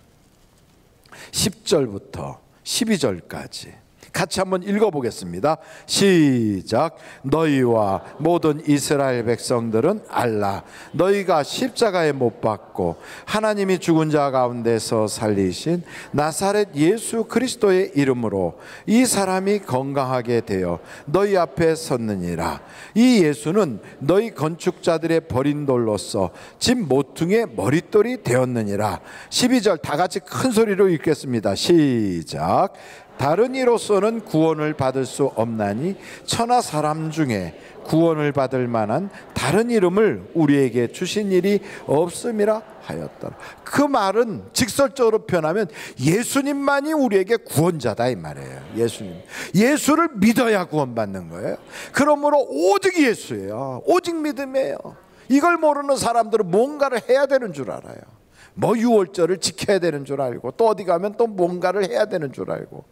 10절부터 12절까지 같이 한번 읽어보겠습니다. 시작. 너희와 모든 이스라엘 백성들은 알라. 너희가 십자가에 못 박고 하나님이 죽은 자 가운데서 살리신 나사렛 예수 그리스도의 이름으로 이 사람이 건강하게 되어 너희 앞에 섰느니라. 이 예수는 너희 건축자들의 버린 돌로서 집 모퉁이의 머릿돌이 되었느니라. 12절 다 같이 큰 소리로 읽겠습니다. 시작. 다른 이로서는 구원을 받을 수 없나니 천하 사람 중에 구원을 받을 만한 다른 이름을 우리에게 주신 일이 없음이라 하였더라. 그 말은 직설적으로 표현하면 예수님만이 우리에게 구원자다 이 말이에요. 예수를 믿어야 구원받는 거예요. 그러므로 오직 예수예요. 오직 믿음이에요. 이걸 모르는 사람들은 뭔가를 해야 되는 줄 알아요. 뭐 유월절을 지켜야 되는 줄 알고, 또 어디 가면 또 뭔가를 해야 되는 줄 알고,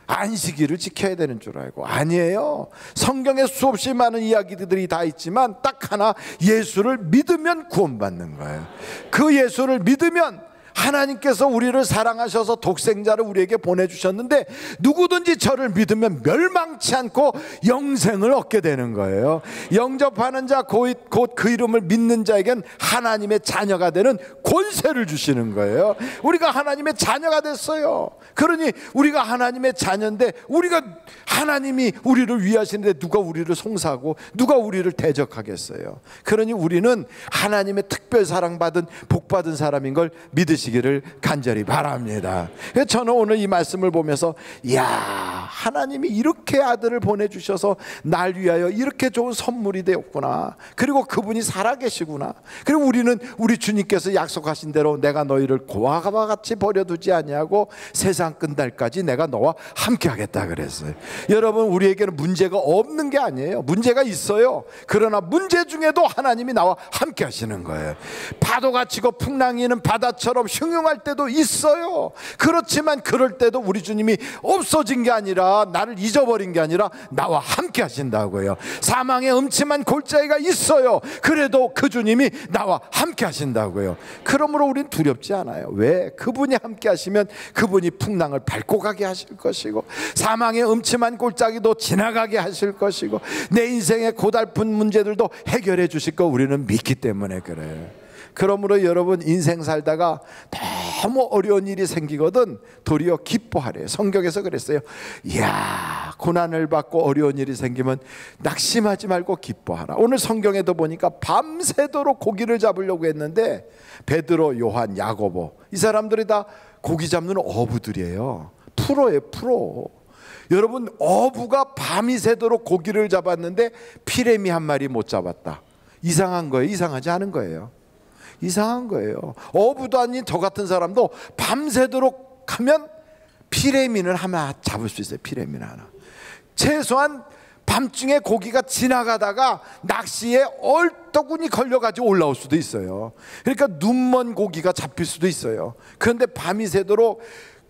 안식일을 지켜야 되는 줄 알고. 아니에요. 성경에 수없이 많은 이야기들이 다 있지만 딱 하나, 예수를 믿으면 구원받는 거예요. 그 예수를 믿으면 하나님께서 우리를 사랑하셔서 독생자를 우리에게 보내주셨는데 누구든지 저를 믿으면 멸망치 않고 영생을 얻게 되는 거예요. 영접하는 자 곧 그 이름을 믿는 자에겐 하나님의 자녀가 되는 권세를 주시는 거예요. 우리가 하나님의 자녀가 됐어요. 그러니 우리가 하나님의 자녀인데, 우리가 하나님이 우리를 위하시는데 누가 우리를 송사하고 누가 우리를 대적하겠어요. 그러니 우리는 하나님의 특별 사랑받은 복받은 사람인 걸 믿으시기를 간절히 바랍니다. 저는 오늘 이 말씀을 보면서, 이야, 하나님이 이렇게 아들을 보내주셔서 날 위하여 이렇게 좋은 선물이 되었구나. 그리고 그분이 살아계시구나. 그리고 우리는 우리 주님께서 약속하신 대로 내가 너희를 고아와 같이 버려두지 아니하고 세상 끝날까지 내가 너와 함께 하겠다 그랬어요. 여러분, 우리에게는 문제가 없는 게 아니에요. 문제가 있어요. 그러나 문제 중에도 하나님이 나와 함께 하시는 거예요. 파도가 치고 풍랑이는 바다처럼 흉흉할 때도 있어요. 그렇지만 그럴 때도 우리 주님이 없어진 게 아니라, 나를 잊어버린 게 아니라 나와 함께 하신다고요. 사망의 음침한 골짜기가 있어요. 그래도 그 주님이 나와 함께 하신다고요. 그러므로 우린 두렵지 않아요. 왜? 그분이 함께 하시면 그분이 풍랑을 밟고 가게 하실 것이고, 사망의 음침한 골짜기도 지나가게 하실 것이고, 내 인생의 고달픈 문제들도 해결해 주실 거 우리는 믿기 때문에 그래요. 그러므로 여러분, 인생 살다가 너무 어려운 일이 생기거든 도리어 기뻐하래요. 성경에서 그랬어요. 이야, 고난을 받고 어려운 일이 생기면 낙심하지 말고 기뻐하라. 오늘 성경에도 보니까 밤새도록 고기를 잡으려고 했는데 베드로, 요한, 야고보, 이 사람들이 다 고기 잡는 어부들이에요. 프로예요, 프로. 여러분, 어부가 밤이 새도록 고기를 잡았는데 피레미 한 마리 못 잡았다. 이상한 거예요? 이상하지 않은 거예요? 이상한 거예요. 어부도 아닌 저 같은 사람도 밤새도록 하면 피레미는 하나 잡을 수 있어요. 피레미는 하나. 최소한 밤중에 고기가 지나가다가 낚시에 얼떡운이 걸려가지고 올라올 수도 있어요. 그러니까 눈먼 고기가 잡힐 수도 있어요. 그런데 밤이 새도록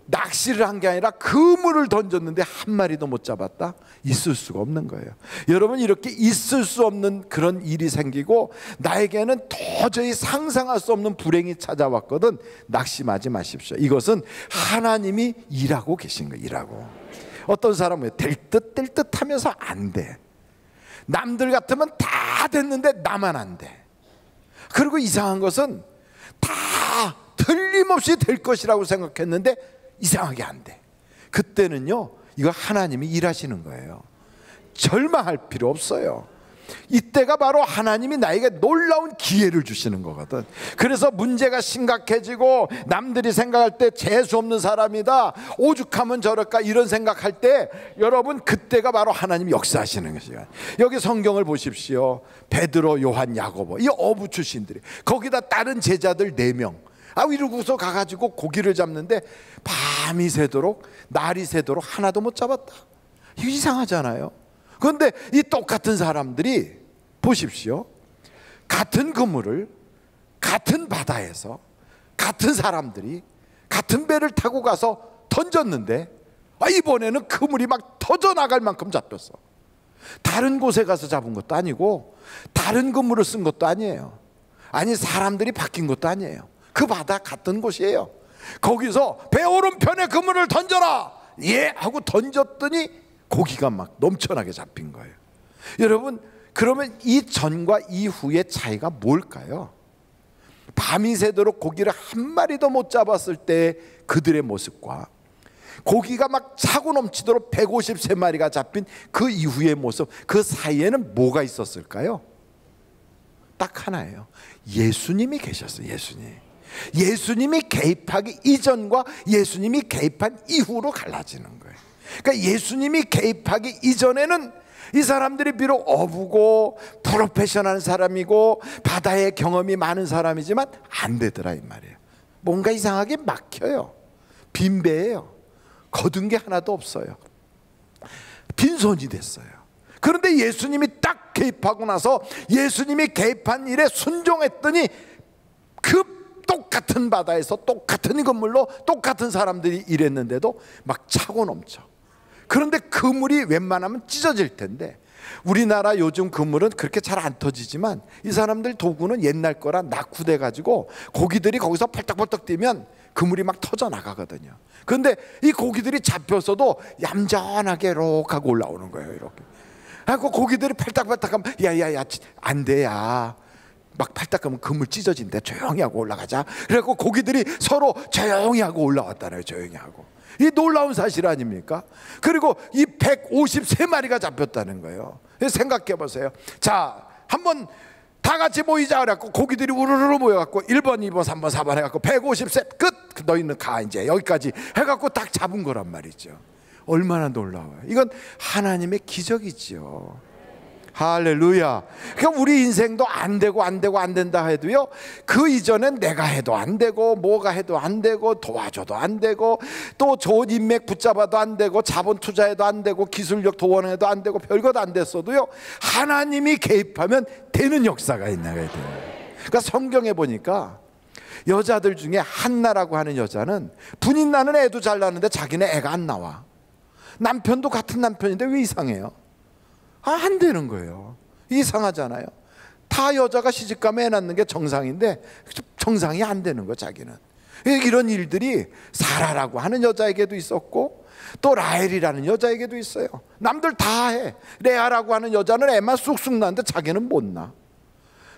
낚시를 한 게 아니라 그물을 던졌는데 한 마리도 못 잡았다? 있을 수가 없는 거예요. 여러분, 이렇게 있을 수 없는 그런 일이 생기고 나에게는 도저히 상상할 수 없는 불행이 찾아왔거든. 낙심하지 마십시오. 이것은 하나님이 일하고 계신 거예요. 일하고. 어떤 사람은 될 듯 될 듯 하면서 안 돼. 남들 같으면 다 됐는데 나만 안 돼. 그리고 이상한 것은 다 틀림없이 될 것이라고 생각했는데 이상하게 안 돼. 그때는요, 이거 하나님이 일하시는 거예요. 절망할 필요 없어요. 이때가 바로 하나님이 나에게 놀라운 기회를 주시는 거거든. 그래서 문제가 심각해지고 남들이 생각할 때 재수 없는 사람이다, 오죽하면 저럴까, 이런 생각할 때 여러분, 그때가 바로 하나님이 역사하시는 것이에요. 여기 성경을 보십시오. 베드로, 요한, 야고보, 이 어부 출신들이, 거기다 다른 제자들 4명, 이러고서 가가지고 고기를 잡는데 밤이 새도록 날이 새도록 하나도 못 잡았다. 이거 이상하잖아요. 그런데 이 똑같은 사람들이 보십시오. 같은 그물을 같은 바다에서 같은 사람들이 같은 배를 타고 가서 던졌는데 이번에는 그물이 막 터져나갈 만큼 잡혔어. 다른 곳에 가서 잡은 것도 아니고 다른 그물을 쓴 것도 아니에요. 아니, 사람들이 바뀐 것도 아니에요. 그 바다 같은 곳이에요. 거기서 배 오른편에 그물을 던져라, 예 하고 던졌더니 고기가 막 넘쳐나게 잡힌 거예요. 여러분, 그러면 이 전과 이후의 차이가 뭘까요? 밤이 새도록 고기를 한 마리도 못 잡았을 때 그들의 모습과 고기가 막 차고 넘치도록 153마리가 잡힌 그 이후의 모습, 그 사이에는 뭐가 있었을까요? 딱 하나예요. 예수님이 계셨어요. 예수님이 개입하기 이전과 예수님이 개입한 이후로 갈라지는 거예요. 그러니까 예수님이 개입하기 이전에는 이 사람들이 비록 어부고 프로페셔널한 사람이고 바다의 경험이 많은 사람이지만 안 되더라 이 말이에요. 뭔가 이상하게 막혀요. 빈배예요. 거둔 게 하나도 없어요. 빈손이 됐어요. 그런데 예수님이 딱 개입하고 나서 예수님이 개입한 일에 순종했더니 그 똑같은 바다에서 똑같은 건물로 똑같은 사람들이 일했는데도 막 차고 넘쳐. 그런데 그물이 웬만하면 찢어질 텐데, 우리나라 요즘 그물은 그렇게 잘 안 터지지만 이 사람들 도구는 옛날 거라 낙후돼 가지고 고기들이 거기서 펄떡펄떡 뛰면 그물이 막 터져 나가거든요. 그런데 이 고기들이 잡혔어도 얌전하게 이렇게 하고 올라오는 거예요. 이렇게 하고 고기들이 팔딱팔딱하면 야야야 안 돼, 야 막 팔딱하면 그물 찢어진대, 조용히 하고 올라가자. 그래갖고 고기들이 서로 조용히 하고 올라왔다네요. 조용히 하고. 이 놀라운 사실 아닙니까? 그리고 이 153마리가 잡혔다는 거예요. 생각해 보세요. 자, 한번 다 같이 모이자 그래갖고 고기들이 우르르 모여갖고 1번, 2번, 3번, 4번 해갖고 153 끝! 너희는 가 이제 여기까지 해갖고 딱 잡은 거란 말이죠. 얼마나 놀라워요. 이건 하나님의 기적이지요. 할렐루야. 그러니까 우리 인생도 안 된다 해도요, 그 이전엔 내가 해도 안 되고 뭐가 해도 안 되고 도와줘도 안 되고 또 좋은 인맥 붙잡아도 안 되고 자본 투자해도 안 되고 기술력 도원해도 안 되고 별것 안 됐어도요, 하나님이 개입하면 되는 역사가 있나 봐요. 그러니까 성경에 보니까 여자들 중에 한나라고 하는 여자는 분인 나는 애도 잘 나는데 자기네 애가 안 나와. 남편도 같은 남편인데 왜 이상해요? 안 되는 거예요. 이상하잖아요. 다 여자가 시집가면 애 낳는 게 정상인데 정상이 안 되는 거예요, 자기는. 이런 일들이 사라라고 하는 여자에게도 있었고 또 라헬이라는 여자에게도 있어요. 남들 다 해. 레아라고 하는 여자는 애만 쑥쑥 낳는데 자기는 못 낳아.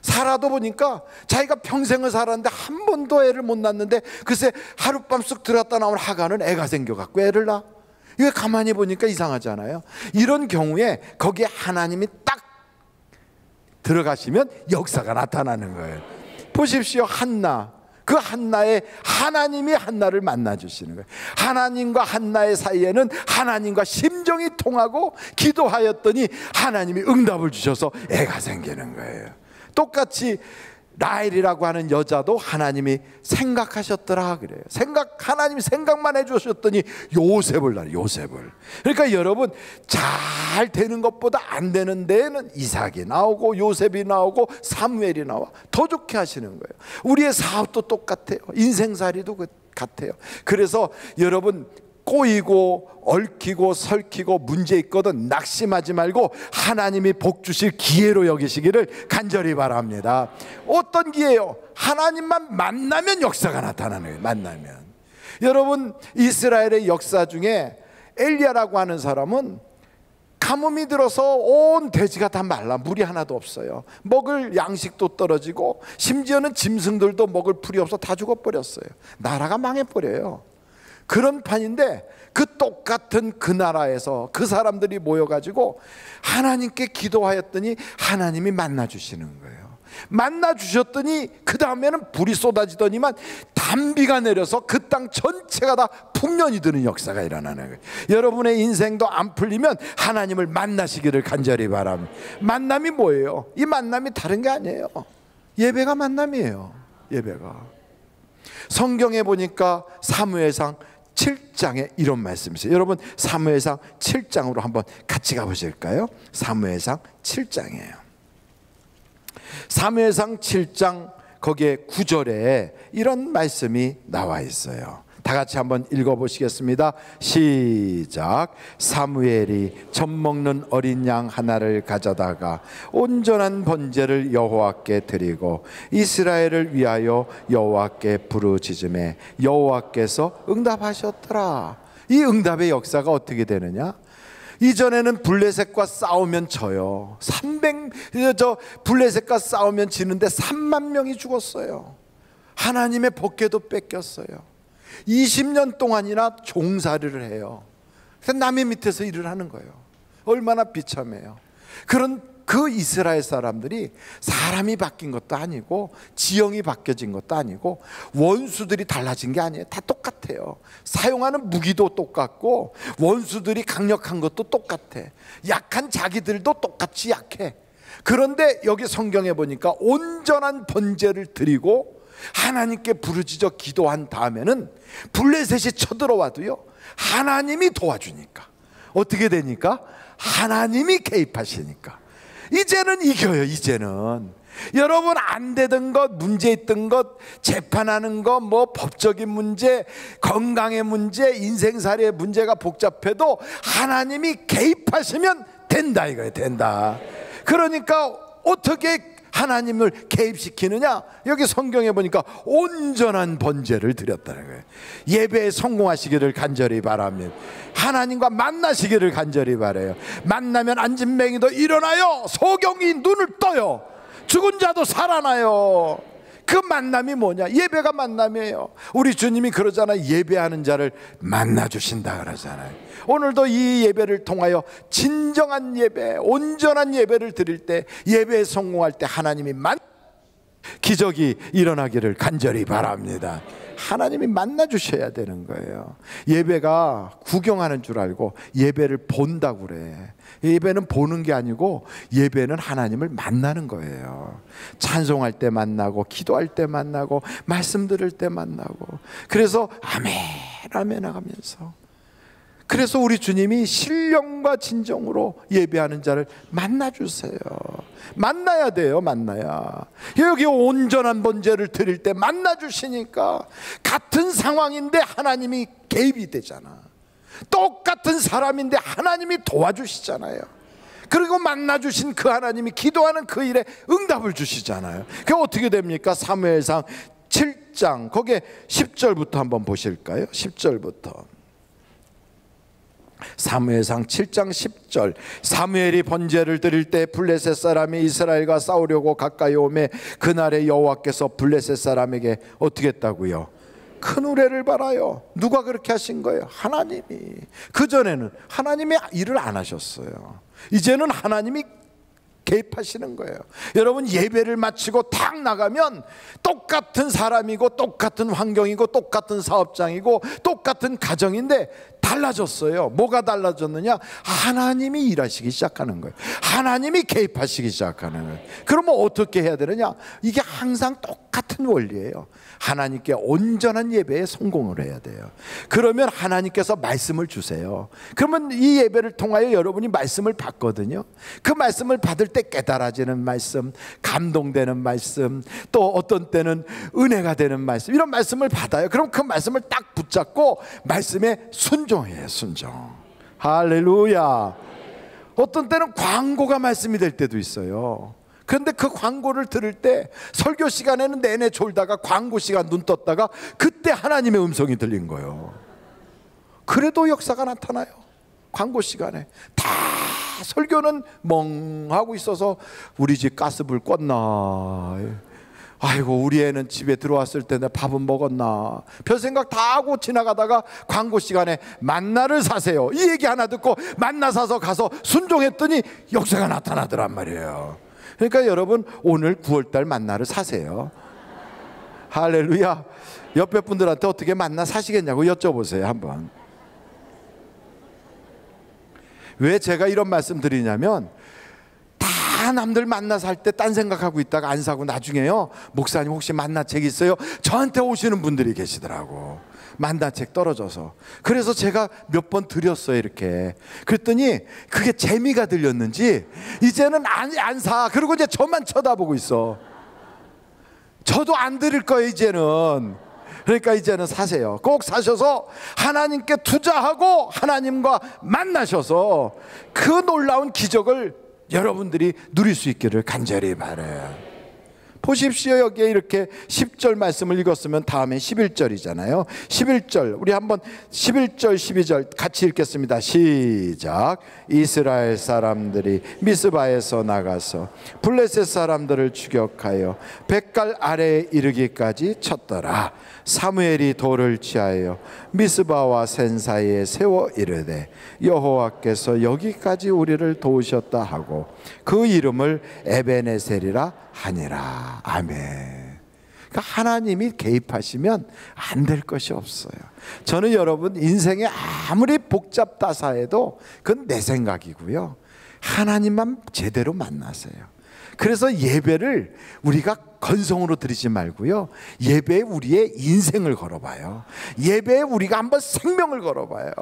사라도 보니까 자기가 평생을 살았는데 한 번도 애를 못 낳는데 글쎄 하룻밤 쑥 들었다 나온 하가는 애가 생겨갖고 애를 낳아. 이거 가만히 보니까 이상하잖아요. 이런 경우에 거기에 하나님이 딱 들어가시면 역사가 나타나는 거예요. 보십시오. 한나, 그 한나에 하나님이 한나를 만나주시는 거예요. 하나님과 한나의 사이에는 하나님과 심정이 통하고 기도하였더니 하나님이 응답을 주셔서 애가 생기는 거예요. 똑같이 라헬이라고 하는 여자도 하나님이 생각하셨더라 그래요. 하나님이 생각만 해주셨더니 요셉을 낳아요. 요셉을. 그러니까 여러분, 잘 되는 것보다 안 되는 데에는 이삭이 나오고 요셉이 나오고 사무엘이 나와 더 좋게 하시는 거예요. 우리의 사업도 똑같아요. 인생살이도 같아요. 그래서 여러분, 꼬이고 얽히고 설키고 문제 있거든 낙심하지 말고 하나님이 복 주실 기회로 여기시기를 간절히 바랍니다. 어떤 기회요? 하나님만 만나면 역사가 나타나는 거예요. 만나면. 여러분, 이스라엘의 역사 중에 엘리야라고 하는 사람은 가뭄이 들어서 온 대지가 다 말라 물이 하나도 없어요. 먹을 양식도 떨어지고 심지어는 짐승들도 먹을 풀이 없어 다 죽어버렸어요. 나라가 망해버려요. 그런 판인데 그 똑같은 그 나라에서 그 사람들이 모여가지고 하나님께 기도하였더니 하나님이 만나주시는 거예요. 만나주셨더니 그 다음에는 불이 쏟아지더니만 단비가 내려서 그 땅 전체가 다 풍년이 드는 역사가 일어나는 거예요. 여러분의 인생도 안 풀리면 하나님을 만나시기를 간절히 바랍니다. 만남이 뭐예요? 이 만남이 다른 게 아니에요. 예배가 만남이에요. 예배가. 성경에 보니까 사무엘상 7장에 이런 말씀이 있어요. 여러분, 사무엘상 7장으로 한번 같이 가보실까요? 사무엘상 7장이에요. 사무엘상 7장 거기에 9절에 이런 말씀이 나와 있어요. 다 같이 한번 읽어보시겠습니다. 시작. 사무엘이 젖 먹는 어린 양 하나를 가져다가 온전한 번제를 여호와께 드리고 이스라엘을 위하여 여호와께 부르짖음에 여호와께서 응답하셨더라. 이 응답의 역사가 어떻게 되느냐? 이전에는 블레셋과 싸우면 져요. 블레셋과 싸우면 지는데 3만 명이 죽었어요. 하나님의 법궤도 뺏겼어요. 20년 동안이나 종살이를 해요. 남의 밑에서 일을 하는 거예요. 얼마나 비참해요. 그런 그 이스라엘 사람들이 사람이 바뀐 것도 아니고 지형이 바뀌어진 것도 아니고 원수들이 달라진 게 아니에요. 다 똑같아요. 사용하는 무기도 똑같고 원수들이 강력한 것도 똑같아. 약한 자기들도 똑같이 약해. 그런데 여기 성경에 보니까 온전한 번제를 드리고 하나님께 부르짖어 기도한 다음에는 블레셋이 쳐들어와도요, 하나님이 도와주니까 어떻게 되니까? 하나님이 개입하시니까 이제는 이겨요. 이제는 여러분 안 되던 것, 문제 있던 것, 재판하는 것, 뭐 법적인 문제, 건강의 문제, 인생살이의 문제가 복잡해도 하나님이 개입하시면 된다 이거예요. 된다. 그러니까 어떻게 하나님을 개입시키느냐? 여기 성경에 보니까 온전한 번제를 드렸다는 거예요. 예배에 성공하시기를 간절히 바랍니다. 하나님과 만나시기를 간절히 바라요. 만나면 안진뱅이도 일어나요. 소경이 눈을 떠요. 죽은 자도 살아나요. 그 만남이 뭐냐? 예배가 만남이에요. 우리 주님이 그러잖아요. 예배하는 자를 만나주신다 그러잖아요. 오늘도 이 예배를 통하여 진정한 예배, 온전한 예배를 드릴 때, 예배에 성공할 때 하나님이 기적이 일어나기를 간절히 바랍니다. 하나님이 만나주셔야 되는 거예요. 예배가 구경하는 줄 알고 예배를 본다고 그래. 예배는 보는 게 아니고 예배는 하나님을 만나는 거예요. 찬송할 때 만나고, 기도할 때 만나고, 말씀 들을 때 만나고. 그래서 아멘 아멘 하면서, 그래서 우리 주님이 신령과 진정으로 예배하는 자를 만나주세요. 만나야 돼요. 만나야. 여기 온전한 번제를 드릴 때 만나주시니까 같은 상황인데 하나님이 개입이 되잖아. 똑같은 사람인데 하나님이 도와주시잖아요. 그리고 만나주신 그 하나님이 기도하는 그 일에 응답을 주시잖아요. 그게 어떻게 됩니까? 사무엘상 7장 거기에 10절부터 한번 보실까요? 10절부터. 사무엘상 7장 10절. 사무엘이 번제를 드릴 때 블레셋 사람이 이스라엘과 싸우려고 가까이 오매 그날에 여호와께서 블레셋 사람에게 어떻게 했다고요? 큰 우레를 발하여. 누가 그렇게 하신 거예요? 하나님이. 그전에는 하나님이 일을 안 하셨어요. 이제는 하나님이 개입하시는 거예요. 여러분 예배를 마치고 탁 나가면 똑같은 사람이고 똑같은 환경이고 똑같은 사업장이고 똑같은 가정인데 달라졌어요. 뭐가 달라졌느냐? 하나님이 일하시기 시작하는 거예요. 하나님이 개입하시기 시작하는 거예요. 그러면 어떻게 해야 되느냐? 이게 항상 똑같은 원리예요. 하나님께 온전한 예배에 성공을 해야 돼요. 그러면 하나님께서 말씀을 주세요. 그러면 이 예배를 통하여 여러분이 말씀을 받거든요. 그 말씀을 받을 때 깨달아지는 말씀, 감동되는 말씀, 또 어떤 때는 은혜가 되는 말씀, 이런 말씀을 받아요. 그럼 그 말씀을 딱 붙잡고 말씀에 순종해요. 순종. 할렐루야. 어떤 때는 광고가 말씀이 될 때도 있어요. 그런데 그 광고를 들을 때 설교 시간에는 내내 졸다가 광고 시간 눈 떴다가 그때 하나님의 음성이 들린 거예요. 그래도 역사가 나타나요. 광고 시간에 다 설교는 멍하고 있어서 우리 집 가스불 껐나, 아이고 우리 애는 집에 들어왔을 때 밥은 먹었나, 별 생각 다 하고 지나가다가 광고 시간에 만나를 사세요 이 얘기 하나 듣고 만나 사서 가서 순종했더니 역사가 나타나더란 말이에요. 그러니까 여러분 오늘 9월달 만나를 사세요. 할렐루야. 옆에 분들한테 어떻게 만나 사시겠냐고 여쭤보세요 한번. 왜 제가 이런 말씀 드리냐면, 다 남들 만나 살 때 딴 생각하고 있다가 안 사고 나중에요, 목사님 혹시 만나책 있어요? 저한테 오시는 분들이 계시더라고. 만나책 떨어져서. 그래서 제가 몇 번 드렸어요 이렇게. 그랬더니 그게 재미가 들렸는지 이제는 안 사. 그리고 이제 저만 쳐다보고 있어. 저도 안 드릴 거예요 이제는. 그러니까 이제는 사세요. 꼭 사셔서 하나님께 투자하고 하나님과 만나셔서 그 놀라운 기적을 여러분들이 누릴 수 있기를 간절히 바라요. 보십시오. 여기에 이렇게 10절 말씀을 읽었으면 다음에 11절이잖아요. 11절 우리 한번 11절 12절 같이 읽겠습니다. 시작. 이스라엘 사람들이 미스바에서 나가서 블레셋 사람들을 추격하여 벳갈 아래에 이르기까지 쳤더라. 사무엘이 돌을 취하여 미스바와 센 사이에 세워 이르되 여호와께서 여기까지 우리를 도우셨다 하고 그 이름을 에베네셀이라 하니라. 아멘. 그러니까 하나님이 개입하시면 안 될 것이 없어요. 저는 여러분 인생에 아무리 복잡다사해도 그건 내 생각이고요. 하나님만 제대로 만나세요. 그래서 예배를 우리가 건성으로 드리지 말고요, 예배에 우리의 인생을 걸어봐요. 예배에 우리가 한번 생명을 걸어봐요.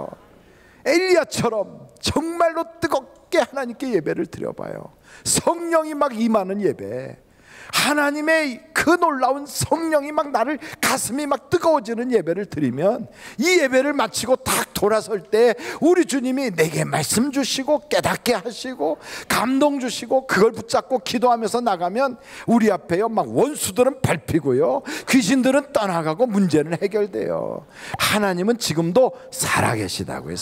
엘리야처럼 정말로 뜨겁게 하나님께 예배를 드려봐요. 성령이 막 임하는 예배, 하나님의 그 놀라운 성령이 막 나를 가슴이 막 뜨거워지는 예배를 드리면, 이 예배를 마치고 딱 돌아설 때 우리 주님이 내게 말씀 주시고 깨닫게 하시고 감동 주시고 그걸 붙잡고 기도하면서 나가면 우리 앞에요 막 원수들은 밟히고요, 귀신들은 떠나가고 문제는 해결돼요. 하나님은 지금도 살아계시다고요.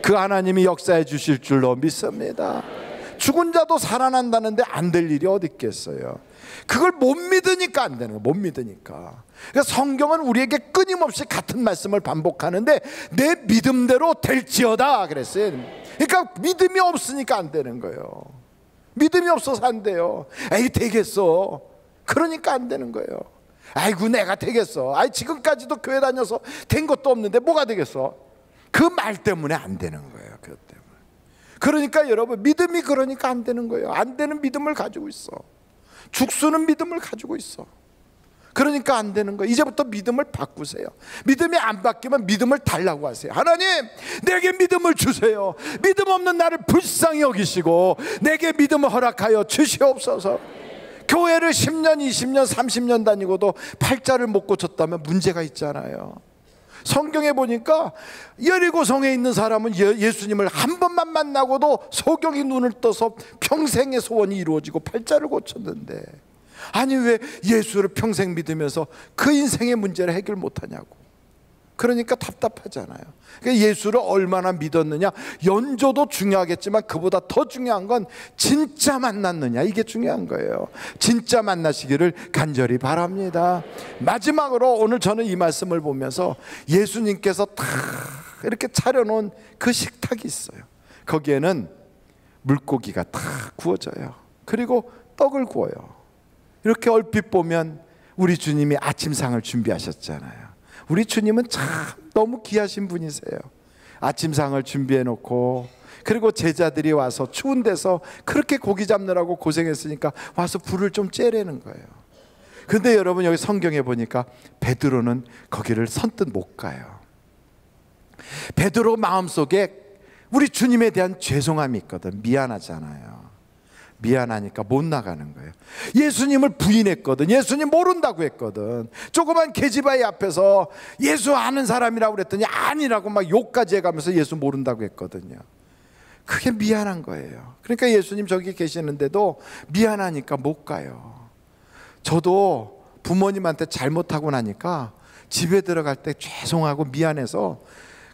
그 하나님이 역사해 주실 줄로 믿습니다. 죽은 자도 살아난다는데 안 될 일이 어디 있겠어요. 그걸 못 믿으니까 안 되는 거예요. 못 믿으니까. 그러니까 성경은 우리에게 끊임없이 같은 말씀을 반복하는데 내 믿음대로 될지어다 그랬어요. 그러니까 믿음이 없으니까 안 되는 거예요. 믿음이 없어서 안 돼요. 에이 되겠어, 그러니까 안 되는 거예요. 아이고 내가 되겠어, 아이 지금까지도 교회 다녀서 된 것도 없는데 뭐가 되겠어. 그 말 때문에 안 되는 거예요. 그것 때문에. 그러니까 여러분 믿음이 그러니까 안 되는 거예요. 안 되는 믿음을 가지고 있어. 죽수는 믿음을 가지고 있어. 그러니까 안 되는 거예요. 이제부터 믿음을 바꾸세요. 믿음이 안 바뀌면 믿음을 달라고 하세요. 하나님 내게 믿음을 주세요. 믿음 없는 나를 불쌍히 여기시고 내게 믿음을 허락하여 주시옵소서. 교회를 10년 20년 30년 다니고도 팔자를 못 고쳤다면 문제가 있잖아요. 성경에 보니까 여리고성에 있는 사람은 예수님을 한 번만 만나고도 소경이 눈을 떠서 평생의 소원이 이루어지고 팔자를 고쳤는데, 아니 왜 예수를 평생 믿으면서 그 인생의 문제를 해결 못하냐고. 그러니까 답답하잖아요. 그러니까 예수를 얼마나 믿었느냐, 연조도 중요하겠지만 그보다 더 중요한 건 진짜 만났느냐, 이게 중요한 거예요. 진짜 만나시기를 간절히 바랍니다. 마지막으로 오늘 저는 이 말씀을 보면서 예수님께서 다 이렇게 차려놓은 그 식탁이 있어요. 거기에는 물고기가 다 구워져요. 그리고 떡을 구워요. 이렇게 얼핏 보면 우리 주님이 아침상을 준비하셨잖아요. 우리 주님은 참 너무 귀하신 분이세요. 아침상을 준비해 놓고, 그리고 제자들이 와서 추운 데서 그렇게 고기 잡느라고 고생했으니까 와서 불을 좀 쬐라는 거예요. 근데 여러분 여기 성경에 보니까 베드로는 거기를 선뜻 못 가요. 베드로 마음속에 우리 주님에 대한 죄송함이 있거든. 미안하잖아요. 미안하니까 못 나가는 거예요. 예수님을 부인했거든. 예수님 모른다고 했거든. 조그만 계집아이 앞에서 예수 아는 사람이라고 그랬더니 아니라고 막 욕까지 해가면서 예수 모른다고 했거든요. 그게 미안한 거예요. 그러니까 예수님 저기 계시는데도 미안하니까 못 가요. 저도 부모님한테 잘못하고 나니까 집에 들어갈 때 죄송하고 미안해서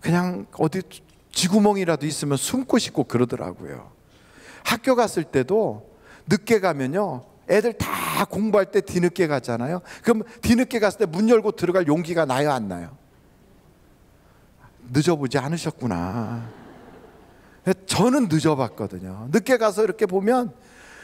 그냥 어디 쥐구멍이라도 있으면 숨고 싶고 그러더라고요. 학교 갔을 때도 늦게 가면요, 애들 다 공부할 때 뒤늦게 가잖아요. 그럼 뒤늦게 갔을 때 문 열고 들어갈 용기가 나요, 안 나요? 늦어보지 않으셨구나. 저는 늦어봤거든요. 늦게 가서 이렇게 보면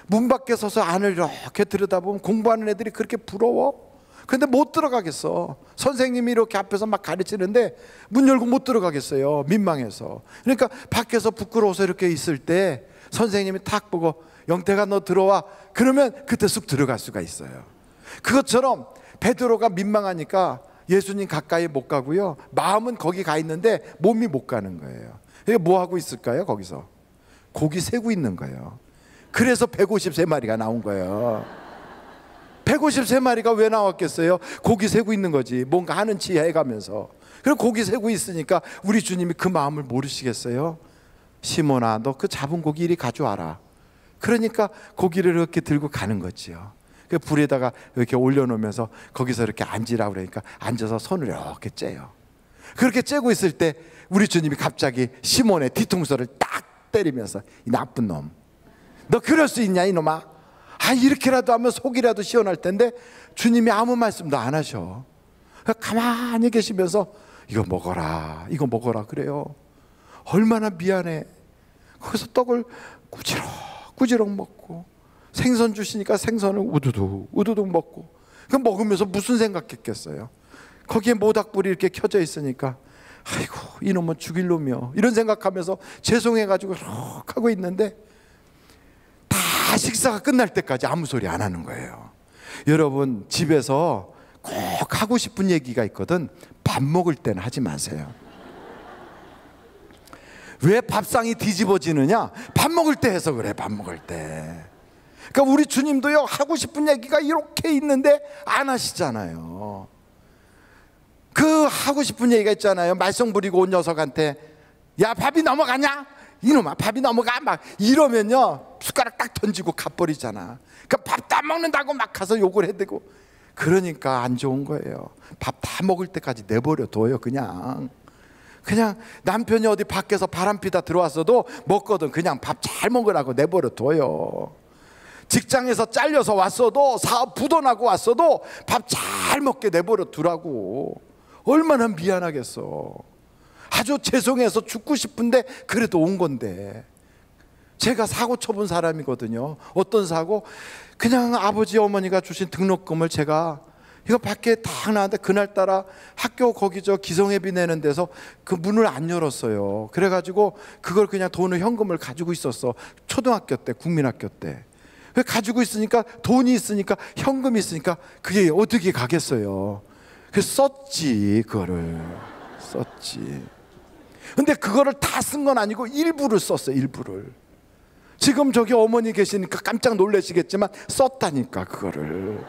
문 밖에 서서 안을 이렇게 들여다보면 공부하는 애들이 그렇게 부러워. 근데 못 들어가겠어. 선생님이 이렇게 앞에서 막 가르치는데 문 열고 못 들어가겠어요. 민망해서. 그러니까 밖에서 부끄러워서 이렇게 있을 때 선생님이 탁 보고 영태가 너 들어와, 그러면 그때 쑥 들어갈 수가 있어요. 그것처럼 베드로가 민망하니까 예수님 가까이 못 가고요, 마음은 거기 가 있는데 몸이 못 가는 거예요. 이게 뭐 하고 있을까요? 거기서 고기 세고 있는 거예요. 그래서 153마리가 나온 거예요. 153마리가 왜 나왔겠어요? 고기 세고 있는 거지. 뭔가 하는 치 해가면서. 그리고 고기 세고 있으니까 우리 주님이 그 마음을 모르시겠어요? 시몬아, 너 그 잡은 고기 이리 가져와라. 그러니까 고기를 이렇게 들고 가는 거지요. 그 불에다가 이렇게 올려놓으면서 거기서 이렇게 앉으라고 그러니까 앉아서 손을 이렇게 째요. 그렇게 째고 있을 때 우리 주님이 갑자기 시몬의 뒤통수를 딱 때리면서 이 나쁜 놈, 너 그럴 수 있냐 이놈아. 이렇게라도 하면 속이라도 시원할 텐데 주님이 아무 말씀도 안 하셔. 가만히 계시면서 이거 먹어라, 이거 먹어라 그래요. 얼마나 미안해. 거기서 떡을 꾸지럭 먹고 생선 주시니까 생선을 우두둑 먹고, 그 먹으면서 무슨 생각했겠어요. 거기에 모닥불이 이렇게 켜져 있으니까 아이고 이놈은 죽일 놈이요 이런 생각하면서 죄송해가지고 이렇게 하고 있는데 다 식사가 끝날 때까지 아무 소리 안 하는 거예요. 여러분 집에서 꼭 하고 싶은 얘기가 있거든. 밥 먹을 때는 하지 마세요. 왜 밥상이 뒤집어지느냐? 밥 먹을 때 해서 그래. 밥 먹을 때. 그러니까 우리 주님도요 하고 싶은 얘기가 이렇게 있는데 안 하시잖아요. 그 하고 싶은 얘기가 있잖아요. 말썽 부리고 온 녀석한테 야 밥이 넘어가냐? 이놈아 밥이 넘어가 막 이러면요 숟가락 딱 던지고 가버리잖아. 그러니까 밥 다 먹는다고 막 가서 욕을 해대고, 그러니까 안 좋은 거예요. 밥 다 먹을 때까지 내버려 둬요. 그냥 남편이 어디 밖에서 바람 피다 들어왔어도 먹거든 그냥 밥 잘 먹으라고 내버려 둬요. 직장에서 잘려서 왔어도 사업 부도나고 왔어도 밥 잘 먹게 내버려 두라고. 얼마나 미안하겠어. 아주 죄송해서 죽고 싶은데 그래도 온 건데. 제가 사고 쳐본 사람이거든요. 어떤 사고? 그냥 아버지 어머니가 주신 등록금을 제가 이거 밖에 딱 나왔는데 그날따라 학교 거기 기성예비 내는 데서 그 문을 안 열었어요. 그래가지고 그걸 그냥 돈을 현금을 가지고 있었어. 초등학교 때, 국민학교 때. 가지고 있으니까 돈이 있으니까 현금이 있으니까 그게 어떻게 가겠어요. 그래서 썼지. 그거를 썼지. 근데 그거를 다 쓴 건 아니고 일부를 썼어요. 일부를. 지금 저기 어머니 계시니까 깜짝 놀라시겠지만 썼다니까. 그거를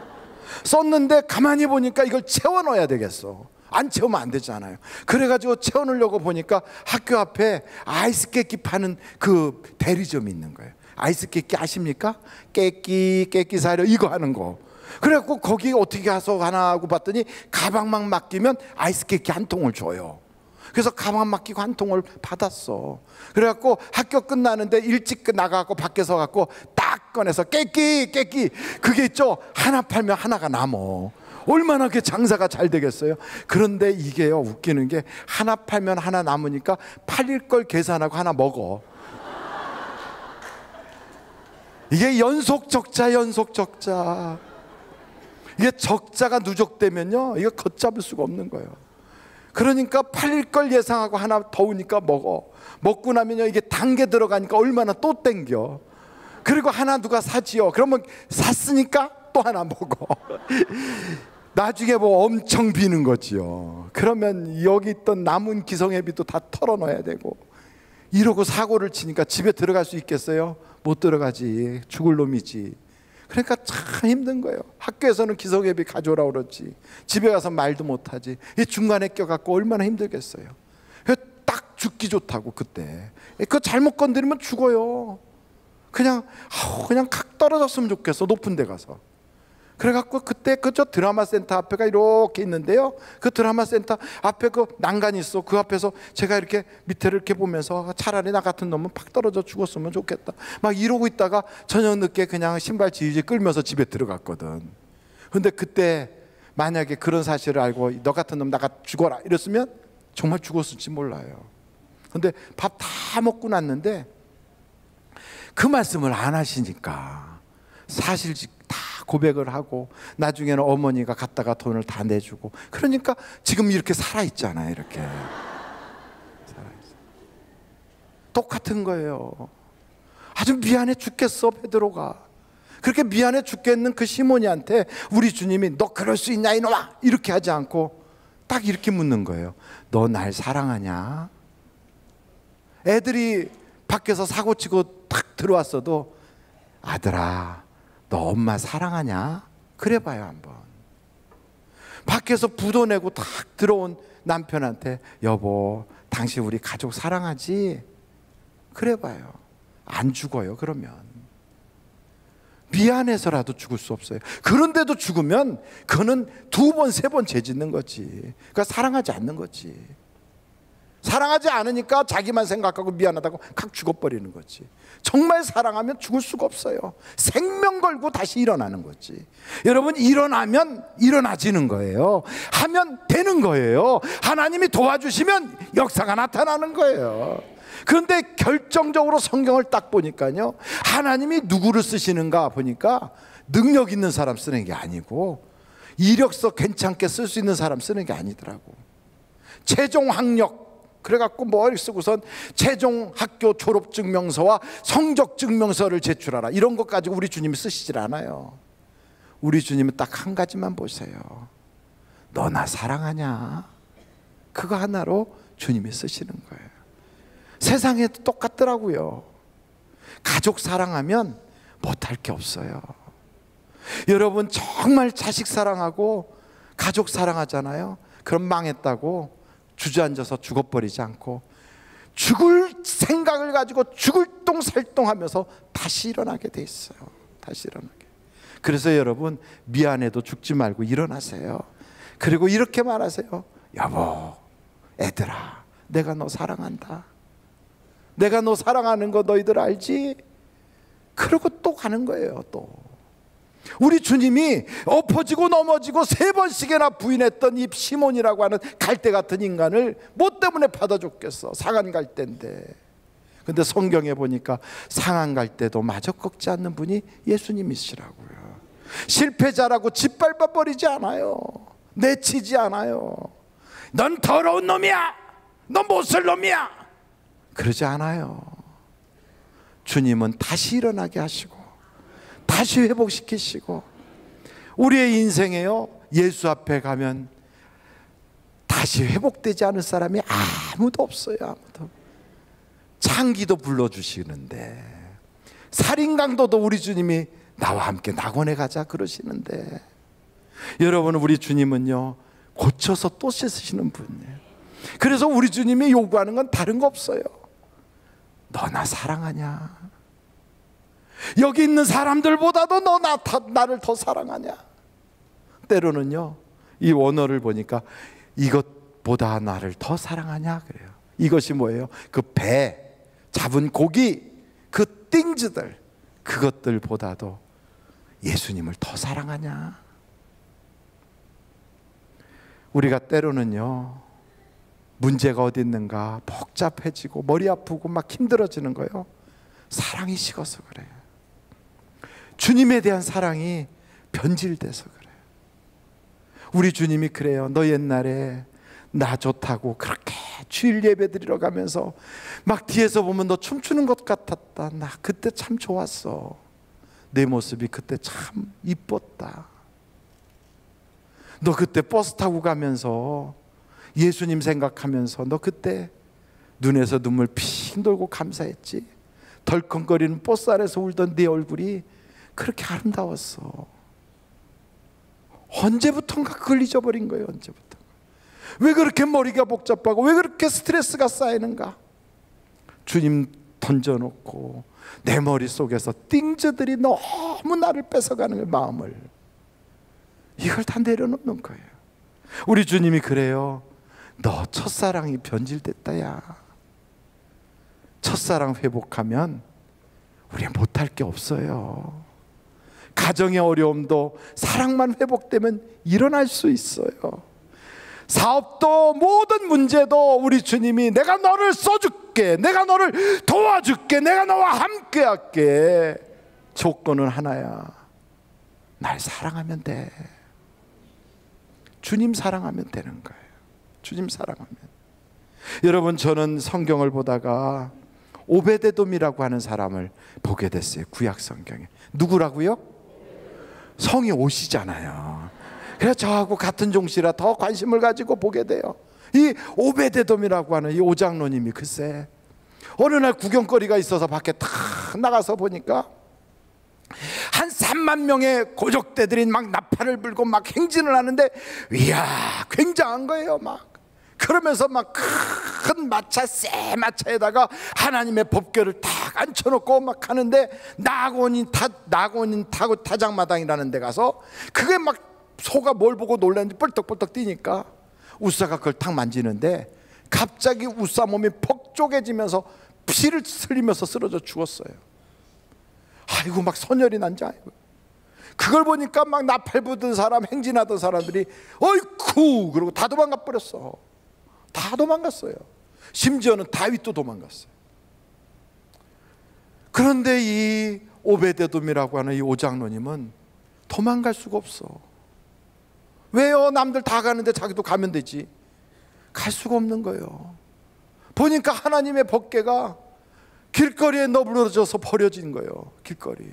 썼는데 가만히 보니까 이걸 채워 넣어야 되겠어. 안 채우면 안 되잖아요. 그래가지고 채워 넣으려고 보니까 학교 앞에 아이스 깨끼 파는 그 대리점이 있는 거예요. 아이스 깨끼 아십니까? 깨끼 사려 이거 하는 거. 그래갖고 거기 어떻게 가서 하나 하고 봤더니 가방만 맡기면 아이스 깨끼 한 통을 줘요. 그래서 가방 맡기고 한 통을 받았어. 그래갖고 학교 끝나는데 일찍 나가갖고 밖에서 갖고 딱 꺼내서 깨끼 그게 있죠. 하나 팔면 하나가 남어. 얼마나 그 장사가 잘 되겠어요. 그런데 이게요 웃기는 게 하나 팔면 하나 남으니까 팔릴 걸 계산하고 하나 먹어. 이게 연속 적자. 이게 적자가 누적되면요 이거 걷잡을 수가 없는 거예요. 그러니까 팔릴 걸 예상하고 하나 더우니까 먹고 나면요 이게 단계 들어가니까 얼마나 또 땡겨. 그리고 하나 누가 사지요. 그러면 샀으니까 또 하나 먹어. 나중에 뭐 엄청 비는 거지요. 그러면 여기 있던 남은 기성예비도 다 털어넣어야 되고, 이러고 사고를 치니까 집에 들어갈 수 있겠어요? 못 들어가지. 죽을 놈이지. 그러니까 참 힘든 거예요. 학교에서는 기성예비 가져오라고 그러지 집에 가서 말도 못하지. 이 중간에 껴갖고 얼마나 힘들겠어요. 딱 죽기 좋다고. 그때 그거 잘못 건드리면 죽어요. 그냥 각 떨어졌으면 좋겠어. 높은 데 가서. 그래갖고 그때 그저 드라마 센터 앞에가 이렇게 있는데요, 그 드라마 센터 앞에 그 난간이 있어. 그 앞에서 제가 이렇게 밑에를 이렇게 보면서 차라리 나 같은 놈은 팍 떨어져 죽었으면 좋겠다 막 이러고 있다가 저녁 늦게 그냥 신발 지지직 끌면서 집에 들어갔거든. 근데 그때 만약에 그런 사실을 알고 너 같은 놈 나가 죽어라 이랬으면 정말 죽었을지 몰라요. 근데 밥 다 먹고 났는데 그 말씀을 안 하시니까 사실 다 고백을 하고 나중에는 어머니가 갔다가 돈을 다 내주고, 그러니까 지금 이렇게 살아있잖아요. 이렇게 살아있어요. 똑같은 거예요. 아주 미안해 죽겠어. 베드로가 그렇게 미안해 죽겠는 그 시몬이한테 우리 주님이 너 그럴 수 있냐 이놈아 이렇게 하지 않고 딱 이렇게 묻는 거예요. 너 날 사랑하냐? 애들이 밖에서 사고치고 탁 들어왔어도 아들아 너 엄마 사랑하냐? 그래봐요 한번. 밖에서 부도 내고 탁 들어온 남편한테 여보 당신 우리 가족 사랑하지? 그래봐요. 안 죽어요 그러면. 미안해서라도 죽을 수 없어요. 그런데도 죽으면 그거는 2번, 3번 죄 짓는 거지. 그러니까 사랑하지 않는 거지. 사랑하지 않으니까 자기만 생각하고 미안하다고 칵 죽어버리는 거지. 정말 사랑하면 죽을 수가 없어요. 생명 걸고 다시 일어나는 거지. 여러분, 일어나면 일어나지는 거예요. 하면 되는 거예요. 하나님이 도와주시면 역사가 나타나는 거예요. 그런데 결정적으로 성경을 딱 보니까요, 하나님이 누구를 쓰시는가 보니까 능력 있는 사람 쓰는 게 아니고 이력서 괜찮게 쓸 수 있는 사람 쓰는 게 아니더라고. 최종 학력 그래갖고 뭐 쓰고선 최종 학교 졸업 증명서와 성적 증명서를 제출하라, 이런 것 가지고 우리 주님이 쓰시질 않아요. 우리 주님은 딱 한 가지만 보세요. 너 나 사랑하냐? 그거 하나로 주님이 쓰시는 거예요. 세상에도 똑같더라고요. 가족 사랑하면 못할 게 없어요. 여러분, 정말 자식 사랑하고 가족 사랑하잖아요. 그럼 망했다고 주저앉아서 죽어버리지 않고 죽을 생각을 가지고 죽을 똥살똥하면서 다시 일어나게 돼 있어요. 다시 일어나게. 그래서 여러분, 미안해도 죽지 말고 일어나세요. 그리고 이렇게 말하세요. 여보, 애들아, 내가 너 사랑한다. 내가 너 사랑하는 거 너희들 알지? 그러고 또 가는 거예요. 또 우리 주님이 엎어지고 넘어지고 3번씩이나 부인했던 이 시몬이라고 하는 갈대 같은 인간을 뭐 때문에 받아줬겠어? 상한 갈대인데. 근데 성경에 보니까 상한 갈대도 마저 꺾지 않는 분이 예수님이시라고요. 실패자라고 짓밟아 버리지 않아요. 내치지 않아요. 넌 더러운 놈이야, 넌 못쓸 놈이야, 그러지 않아요. 주님은 다시 일어나게 하시고 다시 회복시키시고, 우리의 인생에요, 예수 앞에 가면 다시 회복되지 않을 사람이 아무도 없어요. 아무도. 창기도 불러주시는데, 살인강도도 우리 주님이 나와 함께 낙원에 가자 그러시는데, 여러분, 우리 주님은요 고쳐서 또 씻으시는 분이에요. 그래서 우리 주님이 요구하는 건 다른 거 없어요. 너 나 사랑하냐? 여기 있는 사람들보다도 너 나를 더 사랑하냐? 때로는요, 이 원어를 보니까 이것보다 나를 더 사랑하냐 그래요. 이것이 뭐예요? 그 배, 잡은 고기, 그 띵즈들, 그것들보다도 예수님을 더 사랑하냐? 우리가 때로는요, 문제가 어디 있는가 복잡해지고 머리 아프고 막 힘들어지는 거예요. 사랑이 식어서 그래요. 주님에 대한 사랑이 변질돼서 그래요. 우리 주님이 그래요. 너 옛날에 나 좋다고 그렇게 주일 예배 드리러 가면서 막 뒤에서 보면 너 춤추는 것 같았다. 나 그때 참 좋았어. 내 모습이 그때 참 이뻤다. 너 그때 버스 타고 가면서 예수님 생각하면서 너 그때 눈에서 눈물 핑 돌고 감사했지. 덜컹거리는 버스 안에서 울던 네 얼굴이 그렇게 아름다웠어. 언제부턴가 그걸 잊어버린 거예요. 언제부턴가. 왜 그렇게 머리가 복잡하고 왜 그렇게 스트레스가 쌓이는가? 주님 던져놓고 내 머릿속에서 띵즈들이 너무 나를 뺏어가는 거예요. 마음을. 이걸 다 내려놓는 거예요. 우리 주님이 그래요. 너 첫사랑이 변질됐다 야. 첫사랑 회복하면 우리 못할 게 없어요. 가정의 어려움도 사랑만 회복되면 일어날 수 있어요. 사업도 모든 문제도 우리 주님이 내가 너를 써줄게, 내가 너를 도와줄게, 내가 너와 함께 할게. 조건은 하나야. 날 사랑하면 돼. 주님 사랑하면 되는 거예요. 주님 사랑하면. 여러분, 저는 성경을 보다가 오베데돔이라고 하는 사람을 보게 됐어요. 구약 성경에. 누구라고요? 성이 오시잖아요. 그래서 저하고 같은 종씨라 더 관심을 가지고 보게 돼요. 이 오베데돔이라고 하는 이 오장로님이 글쎄 어느 날 구경거리가 있어서 밖에 탁 나가서 보니까 한 3만 명의 고족대들이 막 나팔을 불고 막 행진을 하는데, 이야, 굉장한 거예요. 막 그러면서 막 큰 마차, 새 마차에다가 하나님의 법궤를 딱 앉혀놓고 막 하는데 낙원인 타고 타작마당이라는 데 가서 그게 막 소가 뭘 보고 놀랐는지 뻘떡뻘떡 뛰니까 우사가 그걸 탁 만지는데 갑자기 우사 몸이 퍽 쪼개지면서 피를 흘리면서 쓰러져 죽었어요. 아이고 막 선열이 난지 아이고. 그걸 보니까 막 나팔 부던 사람, 행진하던 사람들이 어이쿠 그러고 다 도망가 버렸어. 다 도망갔어요. 심지어는 다윗도 도망갔어요. 그런데 이 오베데돔이라고 하는 이 오장로님은 도망갈 수가 없어. 왜요? 남들 다 가는데 자기도 가면 되지. 갈 수가 없는 거예요. 보니까 하나님의 법궤가 길거리에 너부러져서 버려진 거예요. 길거리에.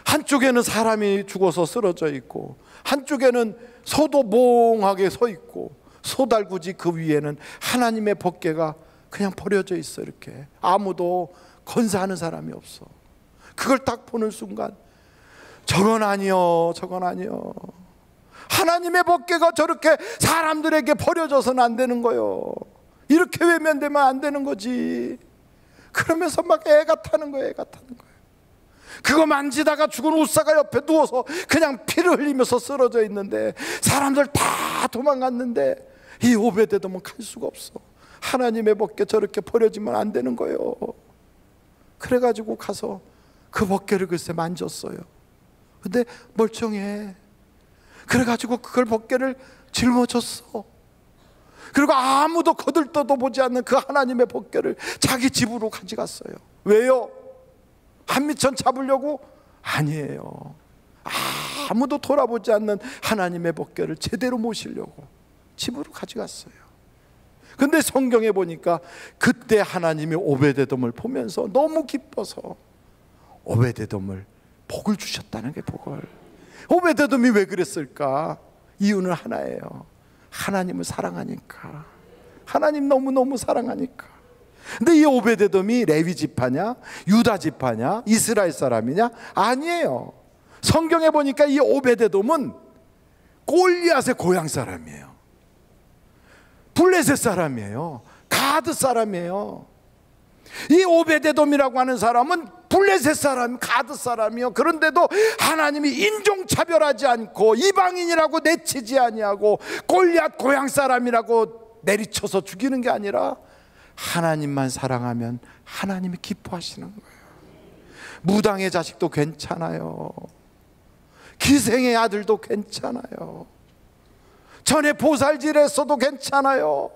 한쪽에는 사람이 죽어서 쓰러져 있고 한쪽에는 소도 몽하게 서 있고 소달구지 그 위에는 하나님의 법궤가 그냥 버려져 있어. 이렇게 아무도 건사하는 사람이 없어. 그걸 딱 보는 순간 저건 아니요, 저건 아니요. 하나님의 법궤가 저렇게 사람들에게 버려져서는 안 되는 거요. 이렇게 외면되면 안 되는 거지. 그러면서 막 애가 타는 거예요. 애가 타는 거예요. 그거 만지다가 죽은 우사가 옆에 누워서 그냥 피를 흘리면서 쓰러져 있는데 사람들 다 도망갔는데 이 오베데돔은 갈 수가 없어. 하나님의 법궤 저렇게 버려지면 안 되는 거예요. 그래가지고 가서 그 법궤를 글쎄 만졌어요. 근데 멀쩡해. 그래가지고 그걸 법궤를 짊어졌어. 그리고 아무도 거들떠도 보지 않는 그 하나님의 법궤를 자기 집으로 가져갔어요. 왜요? 한미천 잡으려고? 아니에요. 아무도 돌아보지 않는 하나님의 법궤를 제대로 모시려고 집으로 가져갔어요. 근데 성경에 보니까 그때 하나님이 오베데돔을 보면서 너무 기뻐서 오베데돔을 복을 주셨다는 게 복을. 오베데돔이 왜 그랬을까? 이유는 하나예요. 하나님을 사랑하니까. 하나님 너무너무 사랑하니까. 근데 이 오베데돔이 레위 지파냐, 유다 지파냐, 이스라엘 사람이냐? 아니에요. 성경에 보니까 이 오베데돔은 골리앗의 고향 사람이에요. 블레셋 사람이에요. 가드 사람이에요. 이 오베데돔이라고 하는 사람은 블레셋 사람, 가드 사람이요. 그런데도 하나님이 인종차별하지 않고 이방인이라고 내치지 아니하고 골리앗 고향 사람이라고 내리쳐서 죽이는 게 아니라 하나님만 사랑하면 하나님이 기뻐하시는 거예요. 무당의 자식도 괜찮아요. 기생의 아들도 괜찮아요. 전에 보살질했어도 괜찮아요.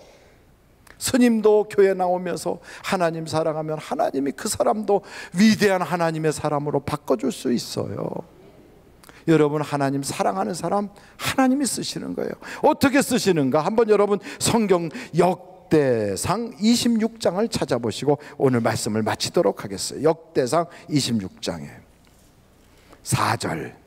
스님도 교회 나오면서 하나님 사랑하면 하나님이 그 사람도 위대한 하나님의 사람으로 바꿔줄 수 있어요. 여러분, 하나님 사랑하는 사람 하나님이 쓰시는 거예요. 어떻게 쓰시는가? 한번 여러분 성경 역대상 26장을 찾아보시고 오늘 말씀을 마치도록 하겠어요. 역대상 26장에 4절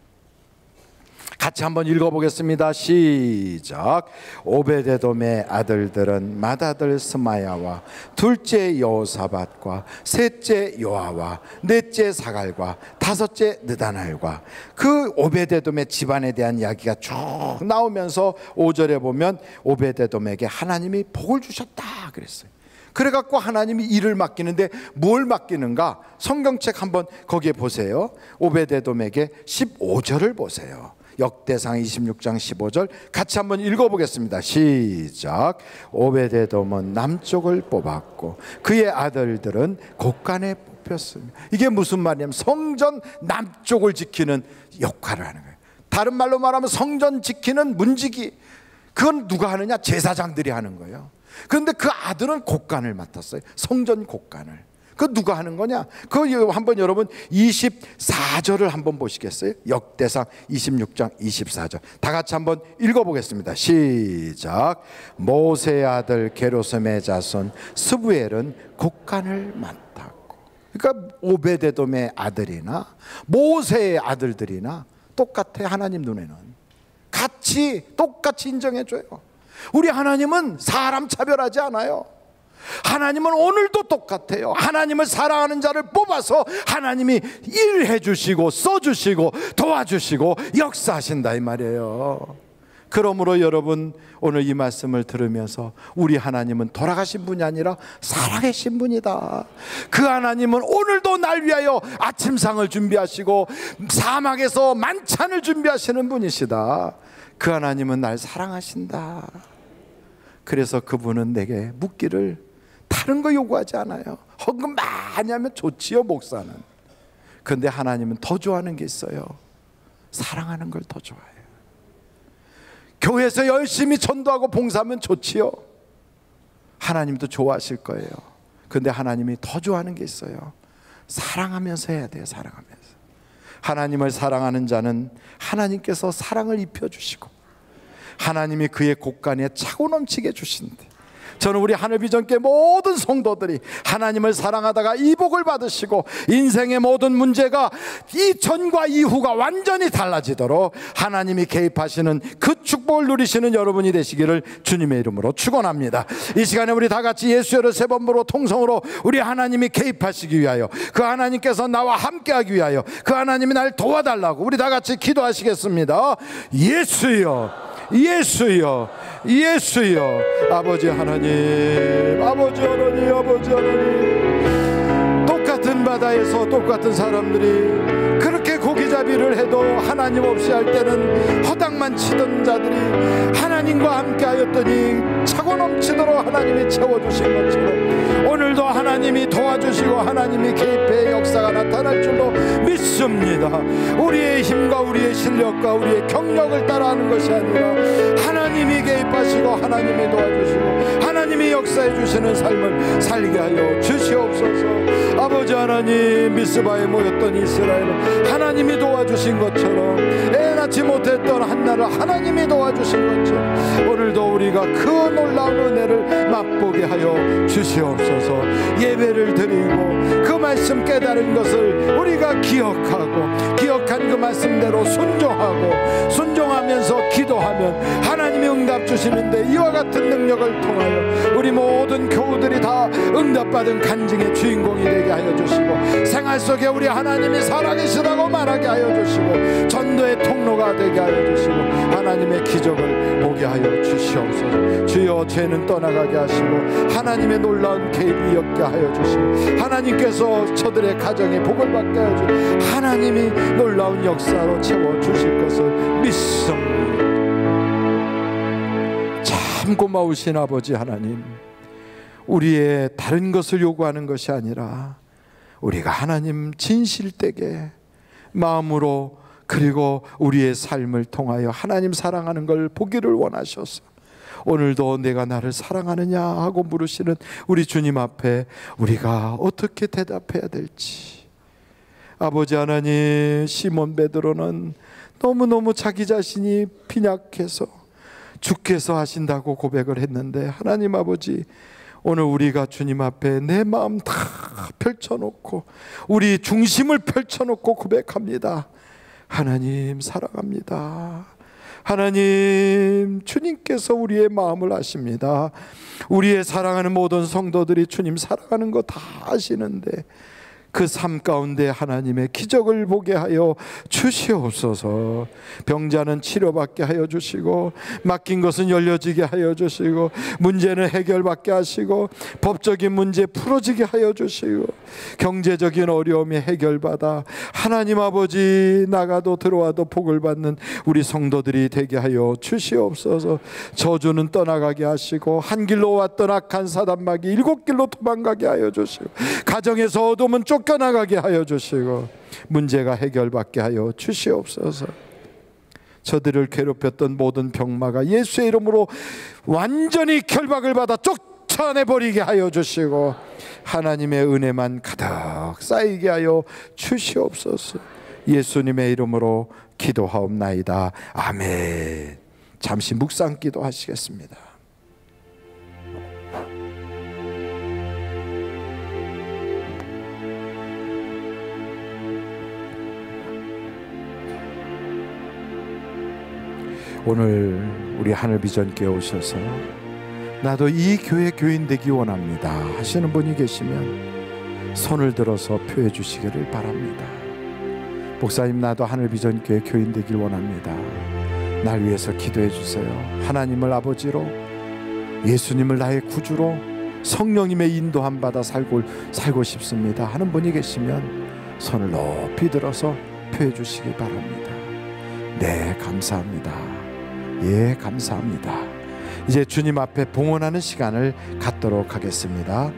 같이 한번 읽어보겠습니다. 시작. 오베데돔의 아들들은 맏아들 스마야와 둘째 여호사밧과 셋째 요아와 넷째 사갈과 다섯째 느다날과 그 오베데돔의 집안에 대한 이야기가 쭉 나오면서 5절에 보면 오베데돔에게 하나님이 복을 주셨다 그랬어요. 그래갖고 하나님이 일을 맡기는데 뭘 맡기는가? 성경책 한번 거기에 보세요. 오베데돔에게 15절을 보세요. 역대상 26장 15절 같이 한번 읽어보겠습니다. 시작. 오베데돔은 남쪽을 뽑았고 그의 아들들은 곳간에 뽑혔습니다. 이게 무슨 말이냐면 성전 남쪽을 지키는 역할을 하는 거예요. 다른 말로 말하면 성전 지키는 문지기, 그건 누가 하느냐? 제사장들이 하는 거예요. 그런데 그 아들은 곳간을 맡았어요. 성전 곳간을. 그 누가 하는 거냐? 그 한번 여러분 24절을 한번 보시겠어요? 역대상 26장 24절 다 같이 한번 읽어보겠습니다. 시작. 모세의 아들 게르솜의 자손 스부엘은 곳간을 맡았고, 그러니까 오베데돔의 아들이나 모세의 아들들이나 똑같아. 하나님 눈에는 같이 똑같이 인정해줘요. 우리 하나님은 사람 차별하지 않아요. 하나님은 오늘도 똑같아요. 하나님을 사랑하는 자를 뽑아서 하나님이 일해 주시고 써주시고 도와주시고 역사하신다 이 말이에요. 그러므로 여러분, 오늘 이 말씀을 들으면서 우리 하나님은 돌아가신 분이 아니라 살아계신 분이다. 그 하나님은 오늘도 날 위하여 아침상을 준비하시고 사막에서 만찬을 준비하시는 분이시다. 그 하나님은 날 사랑하신다. 그래서 그분은 내게 묻기를 다른 거 요구하지 않아요. 헌금 많이 하면 좋지요, 목사는. 그런데 하나님은 더 좋아하는 게 있어요. 사랑하는 걸 더 좋아해요. 교회에서 열심히 전도하고 봉사하면 좋지요. 하나님도 좋아하실 거예요. 그런데 하나님이 더 좋아하는 게 있어요. 사랑하면서 해야 돼요. 사랑하면서. 하나님을 사랑하는 자는 하나님께서 사랑을 입혀주시고 하나님이 그의 곳간에 차고 넘치게 주신대. 저는 우리 하늘비전교회 모든 성도들이 하나님을 사랑하다가 이 복을 받으시고 인생의 모든 문제가 이전과 이후가 완전히 달라지도록 하나님이 개입하시는 그 축복을 누리시는 여러분이 되시기를 주님의 이름으로 축원합니다. 이 시간에 우리 다 같이 예수여로 세 번부로 통성으로 우리 하나님이 개입하시기 위하여, 그 하나님께서 나와 함께하기 위하여, 그 하나님이 날 도와달라고 우리 다 같이 기도하시겠습니다. 예수여, 예수여, 예수여. 아버지 하나님, 아버지 하나님, 아버지 하나님, 똑같은 바다에서 똑같은 사람들이 그렇게 고기잡이를 해도 하나님 없이 할 때는 허당만 치던 자들이 하나님과 함께 하였더니 차고 넘치도록 하나님이 채워주신 것처럼 오늘도 하나님이 도와주시고 하나님이 개입의 역사가 나타날 줄로 믿습니다. 우리의 힘과 우리의 실력과 우리의 경력을 따라하는 것이 아니라 하나님이 개입하시고 하나님이 도와주시고 하나님이 역사해 주시는 삶을 살게 하여 주시옵소서. 아버지 하나님, 미스바에 모였던 이스라엘을 하나님이 도와주신 것처럼, 애 낳지 못했던 한나를 하나님이 도와주신 것처럼 오늘도 우리가 그 놀라운 은혜를 맛보게 하여 주시옵소서. 예배를 드리고 그 말씀 깨달은 것을 우리가 기억하고 기억한 그 말씀대로 순종하면서 기도하면 하나님이 응답 주시는데, 이와 같은 능력을 통하여 우리 모든 교우들이 다 응답받은 간증의 주인공이 되게 하여 주시고 생활 속에 우리 하나님이 살아계시다고 말하게 하여 주시고 전도의 통로가 되게 하여 주시고 하나님의 기적을 보게 하여 주시옵소서. 주여, 죄는 떠나가게 하시고 하나님의 놀라운 개입이 엮게 하여 주시고 하나님께서 저들의 가정에 복을 받게 하여 주시고 하나님이 놀라운 역사로 채워주실 것을 믿습니다. 참 고마우신 아버지 하나님, 우리의 다른 것을 요구하는 것이 아니라 우리가 하나님 진실되게 마음으로, 그리고 우리의 삶을 통하여 하나님 사랑하는 걸 보기를 원하셔서 오늘도 내가 나를 사랑하느냐 하고 물으시는 우리 주님 앞에 우리가 어떻게 대답해야 될지. 아버지 하나님, 시몬 베드로는 너무너무 자기 자신이 빈약해서 주께서 하신다고 고백을 했는데, 하나님 아버지, 오늘 우리가 주님 앞에 내 마음 다 펼쳐놓고 우리 중심을 펼쳐놓고 고백합니다. 하나님 사랑합니다. 하나님, 주님께서 우리의 마음을 아십니다. 우리의 사랑하는 모든 성도들이 주님 사랑하는 거 다 아시는데 그 삶 가운데 하나님의 기적을 보게 하여 주시옵소서. 병자는 치료받게 하여 주시고 막힌 것은 열려지게 하여 주시고 문제는 해결받게 하시고 법적인 문제 풀어지게 하여 주시고 경제적인 어려움이 해결받아 하나님 아버지 나가도 들어와도 복을 받는 우리 성도들이 되게 하여 주시옵소서. 저주는 떠나가게 하시고 한 길로 왔던 악한 사단마귀 7길로 도망가게 하여 주시고 가정에서 어둠은 쫓겨나가게 하여 주시고 문제가 해결받게 하여 주시옵소서. 저들을 괴롭혔던 모든 병마가 예수의 이름으로 완전히 결박을 받아 쫓아내버리게 하여 주시고 하나님의 은혜만 가득 쌓이게 하여 주시옵소서. 예수님의 이름으로 기도하옵나이다. 아멘. 잠시 묵상 기도하시겠습니다. 오늘 우리 하늘비전교회 오셔서 나도 이 교회 교인 되기 원합니다 하시는 분이 계시면 손을 들어서 표해 주시기를 바랍니다. 목사님, 나도 하늘비전교회 교인 되길 원합니다. 날 위해서 기도해 주세요. 하나님을 아버지로, 예수님을 나의 구주로, 성령님의 인도함 받아 살고 싶습니다 하는 분이 계시면 손을 높이 들어서 표해 주시기 바랍니다. 네, 감사합니다. 예, 감사합니다. 이제 주님 앞에 봉헌하는 시간을 갖도록 하겠습니다.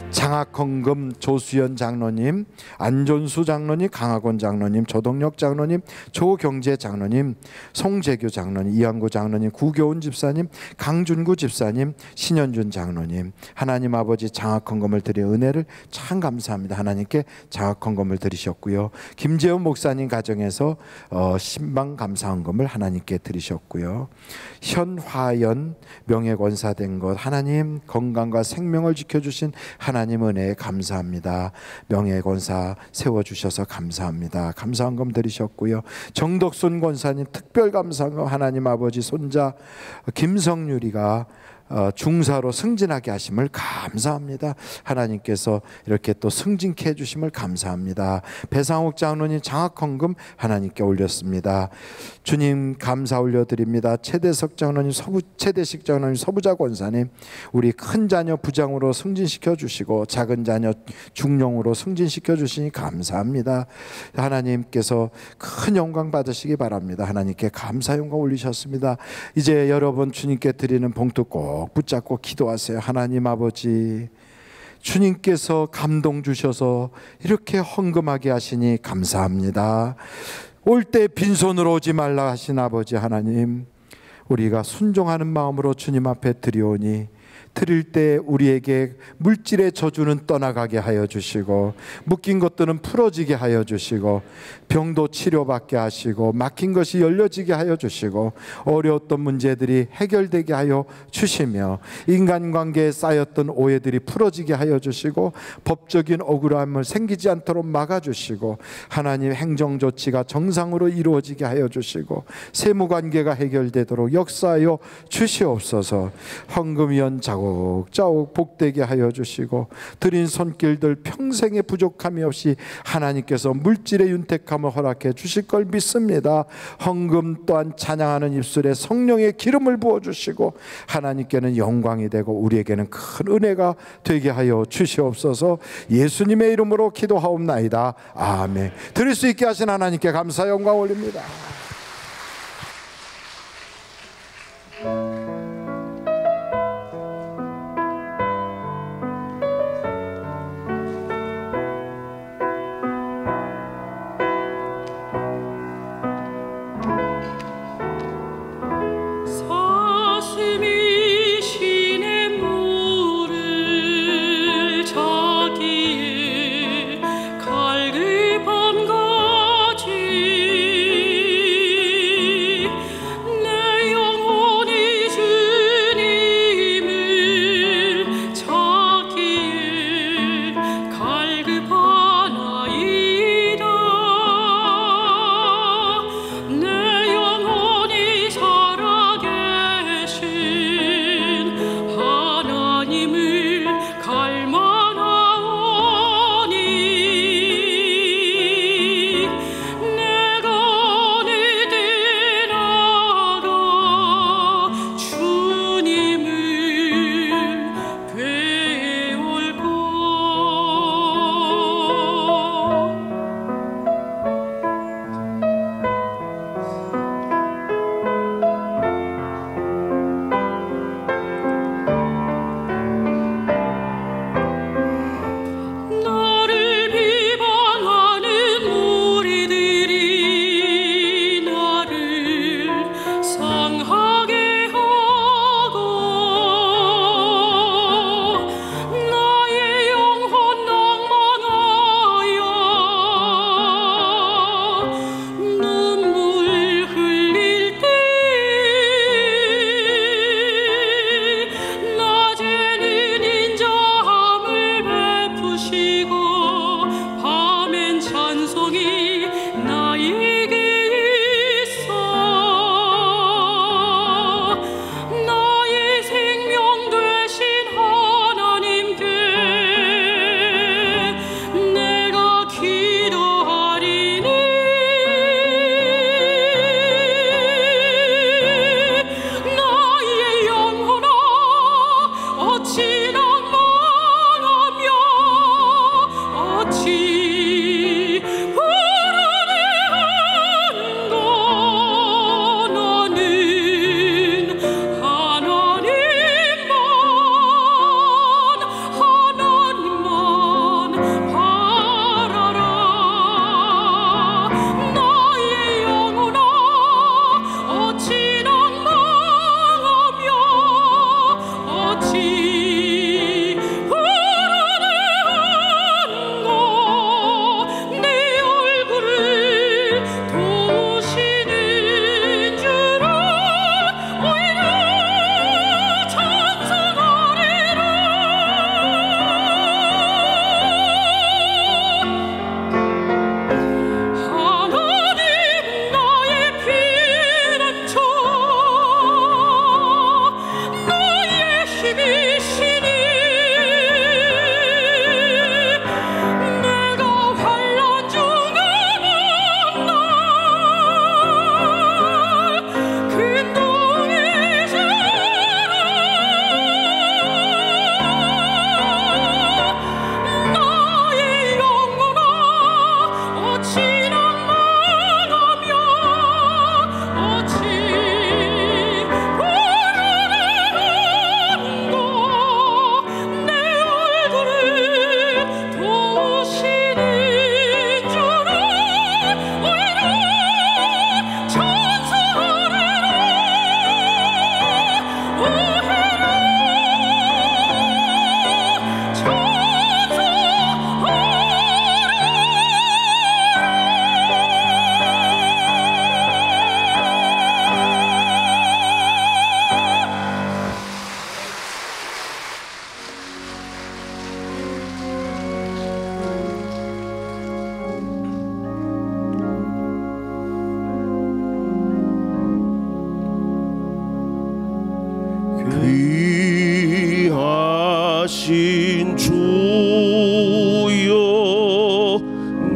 장학헌금 조수연 장로님, 안존수 장로님, 강학원 장로님, 조동혁 장로님, 조경재 장로님, 송재규 장로님, 이한구 장로님, 구교훈 집사님, 강준구 집사님, 신현준 장로님, 하나님 아버지 장학헌금을 드린 은혜를 참 감사합니다. 하나님께 장학헌금을 드리셨고요. 김재원 목사님 가정에서 신방 감사헌금을 하나님께 드리셨고요. 현화연 명예권사 된 것, 하나님 건강과 생명을 지켜주신 하나님 은혜에 감사합니다. 명예권사 세워주셔서 감사합니다. 감사헌금 드리셨고요. 정덕순 권사님 특별 감사헌금, 하나님 아버지 손자 김성유리가 중사로 승진하게 하심을 감사합니다. 하나님께서 이렇게 또 승진케 해주심을 감사합니다. 배상욱 장로님 장학헌금 하나님께 올렸습니다. 주님 감사 올려드립니다. 최대석 장로님, 최대식 장로님, 서부자 권사님, 우리 큰 자녀 부장으로 승진시켜 주시고 작은 자녀 중령으로 승진시켜 주시니 감사합니다. 하나님께서 큰 영광 받으시기 바랍니다. 하나님께 감사 영광 올리셨습니다. 이제 여러분 주님께 드리는 봉투 꼭 붙잡고 기도하세요. 하나님 아버지, 주님께서 감동 주셔서 이렇게 헌금하게 하시니 감사합니다. 올 때 빈손으로 오지 말라 하신 아버지 하나님, 우리가 순종하는 마음으로 주님 앞에 드리오니 드릴 때 우리에게 물질의 저주는 떠나가게 하여 주시고, 묶인 것들은 풀어지게 하여 주시고, 병도 치료받게 하시고, 막힌 것이 열려지게 하여 주시고, 어려웠던 문제들이 해결되게 하여 주시며, 인간관계에 쌓였던 오해들이 풀어지게 하여 주시고, 법적인 억울함을 생기지 않도록 막아주시고, 하나님 행정조치가 정상으로 이루어지게 하여 주시고, 세무관계가 해결되도록 역사하여 주시옵소서. 헌금위원 자욱자욱 복되게 하여 주시고, 드린 손길들 평생에 부족함이 없이 하나님께서 물질의 윤택함을 허락해 주실 걸 믿습니다. 헌금 또한 찬양하는 입술에 성령의 기름을 부어주시고, 하나님께는 영광이 되고 우리에게는 큰 은혜가 되게 하여 주시옵소서. 예수님의 이름으로 기도하옵나이다. 아멘. 드릴 수 있게 하신 하나님께 감사 영광 올립니다. 자기의 갈급한 가지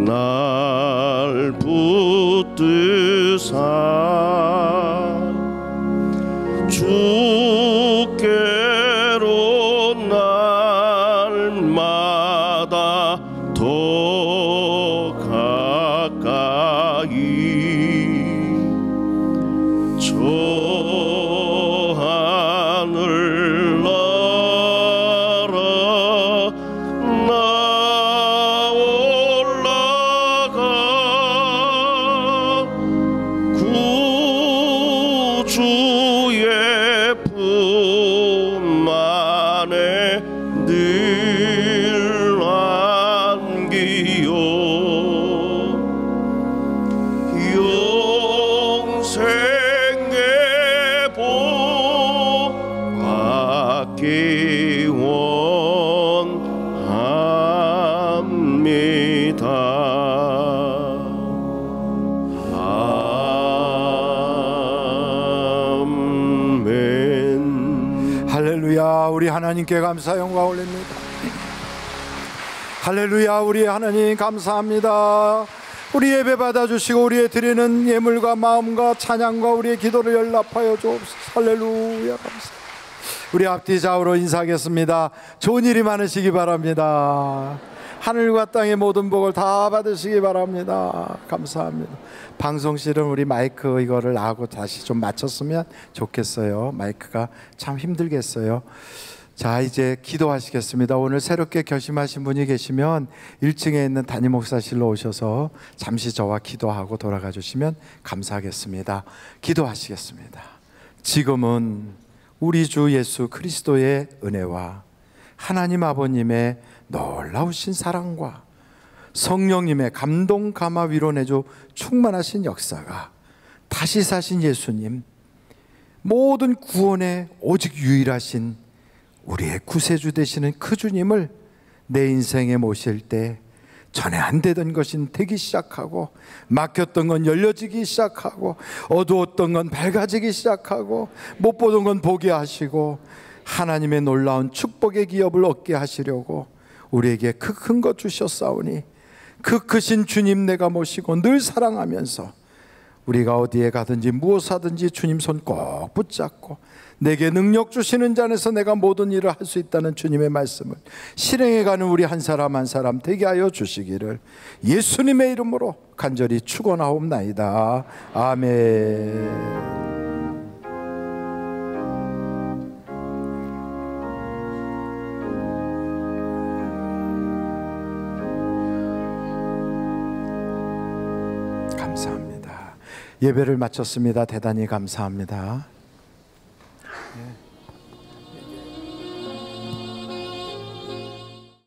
날 붙드사 주께로 날마다 더 가까이 저 하늘 나라 나 올라가 구주의 품 안에 늘 안기요 영생의 복 받기 원합니다. 아멘. 할렐루야. 우리 하나님께 감사 영광 올립니다. 할렐루야. 우리 하나님 감사합니다. 우리 예배 받아주시고 우리의 드리는 예물과 마음과 찬양과 우리의 기도를 연락하여 주옵소서. 할렐루야. 감사. 우리 앞뒤 좌우로 인사하겠습니다. 좋은 일이 많으시기 바랍니다. 하늘과 땅의 모든 복을 다 받으시기 바랍니다. 감사합니다. 방송실은 우리 마이크 이거를 하고 다시 좀 맞췄으면 좋겠어요. 마이크가 참 힘들겠어요. 자, 이제 기도하시겠습니다. 오늘 새롭게 결심하신 분이 계시면 1층에 있는 담임 목사실로 오셔서 잠시 저와 기도하고 돌아가 주시면 감사하겠습니다. 기도하시겠습니다. 지금은 우리 주 예수 그리스도의 은혜와 하나님 아버님의 놀라우신 사랑과 성령님의 감동 감화 위로 내줘 충만하신 역사가 다시 사신 예수님, 모든 구원의 오직 유일하신 우리의 구세주 되시는 그 주님을 내 인생에 모실 때 전에 안 되던 것이 되기 시작하고 막혔던 건 열려지기 시작하고 어두웠던 건 밝아지기 시작하고 못 보던 건 보게 하시고 하나님의 놀라운 축복의 기업을 얻게 하시려고 우리에게 그 큰 것 주셨사오니 그 크신 주님 내가 모시고 늘 사랑하면서 우리가 어디에 가든지 무엇하든지 주님 손 꼭 붙잡고 내게 능력 주시는 자 안에서 내가 모든 일을 할 수 있다는 주님의 말씀을 실행해가는 우리 한 사람 한 사람 되게 하여 주시기를 예수님의 이름으로 간절히 축원하옵나이다. 아멘. 감사합니다. 예배를 마쳤습니다. 대단히 감사합니다.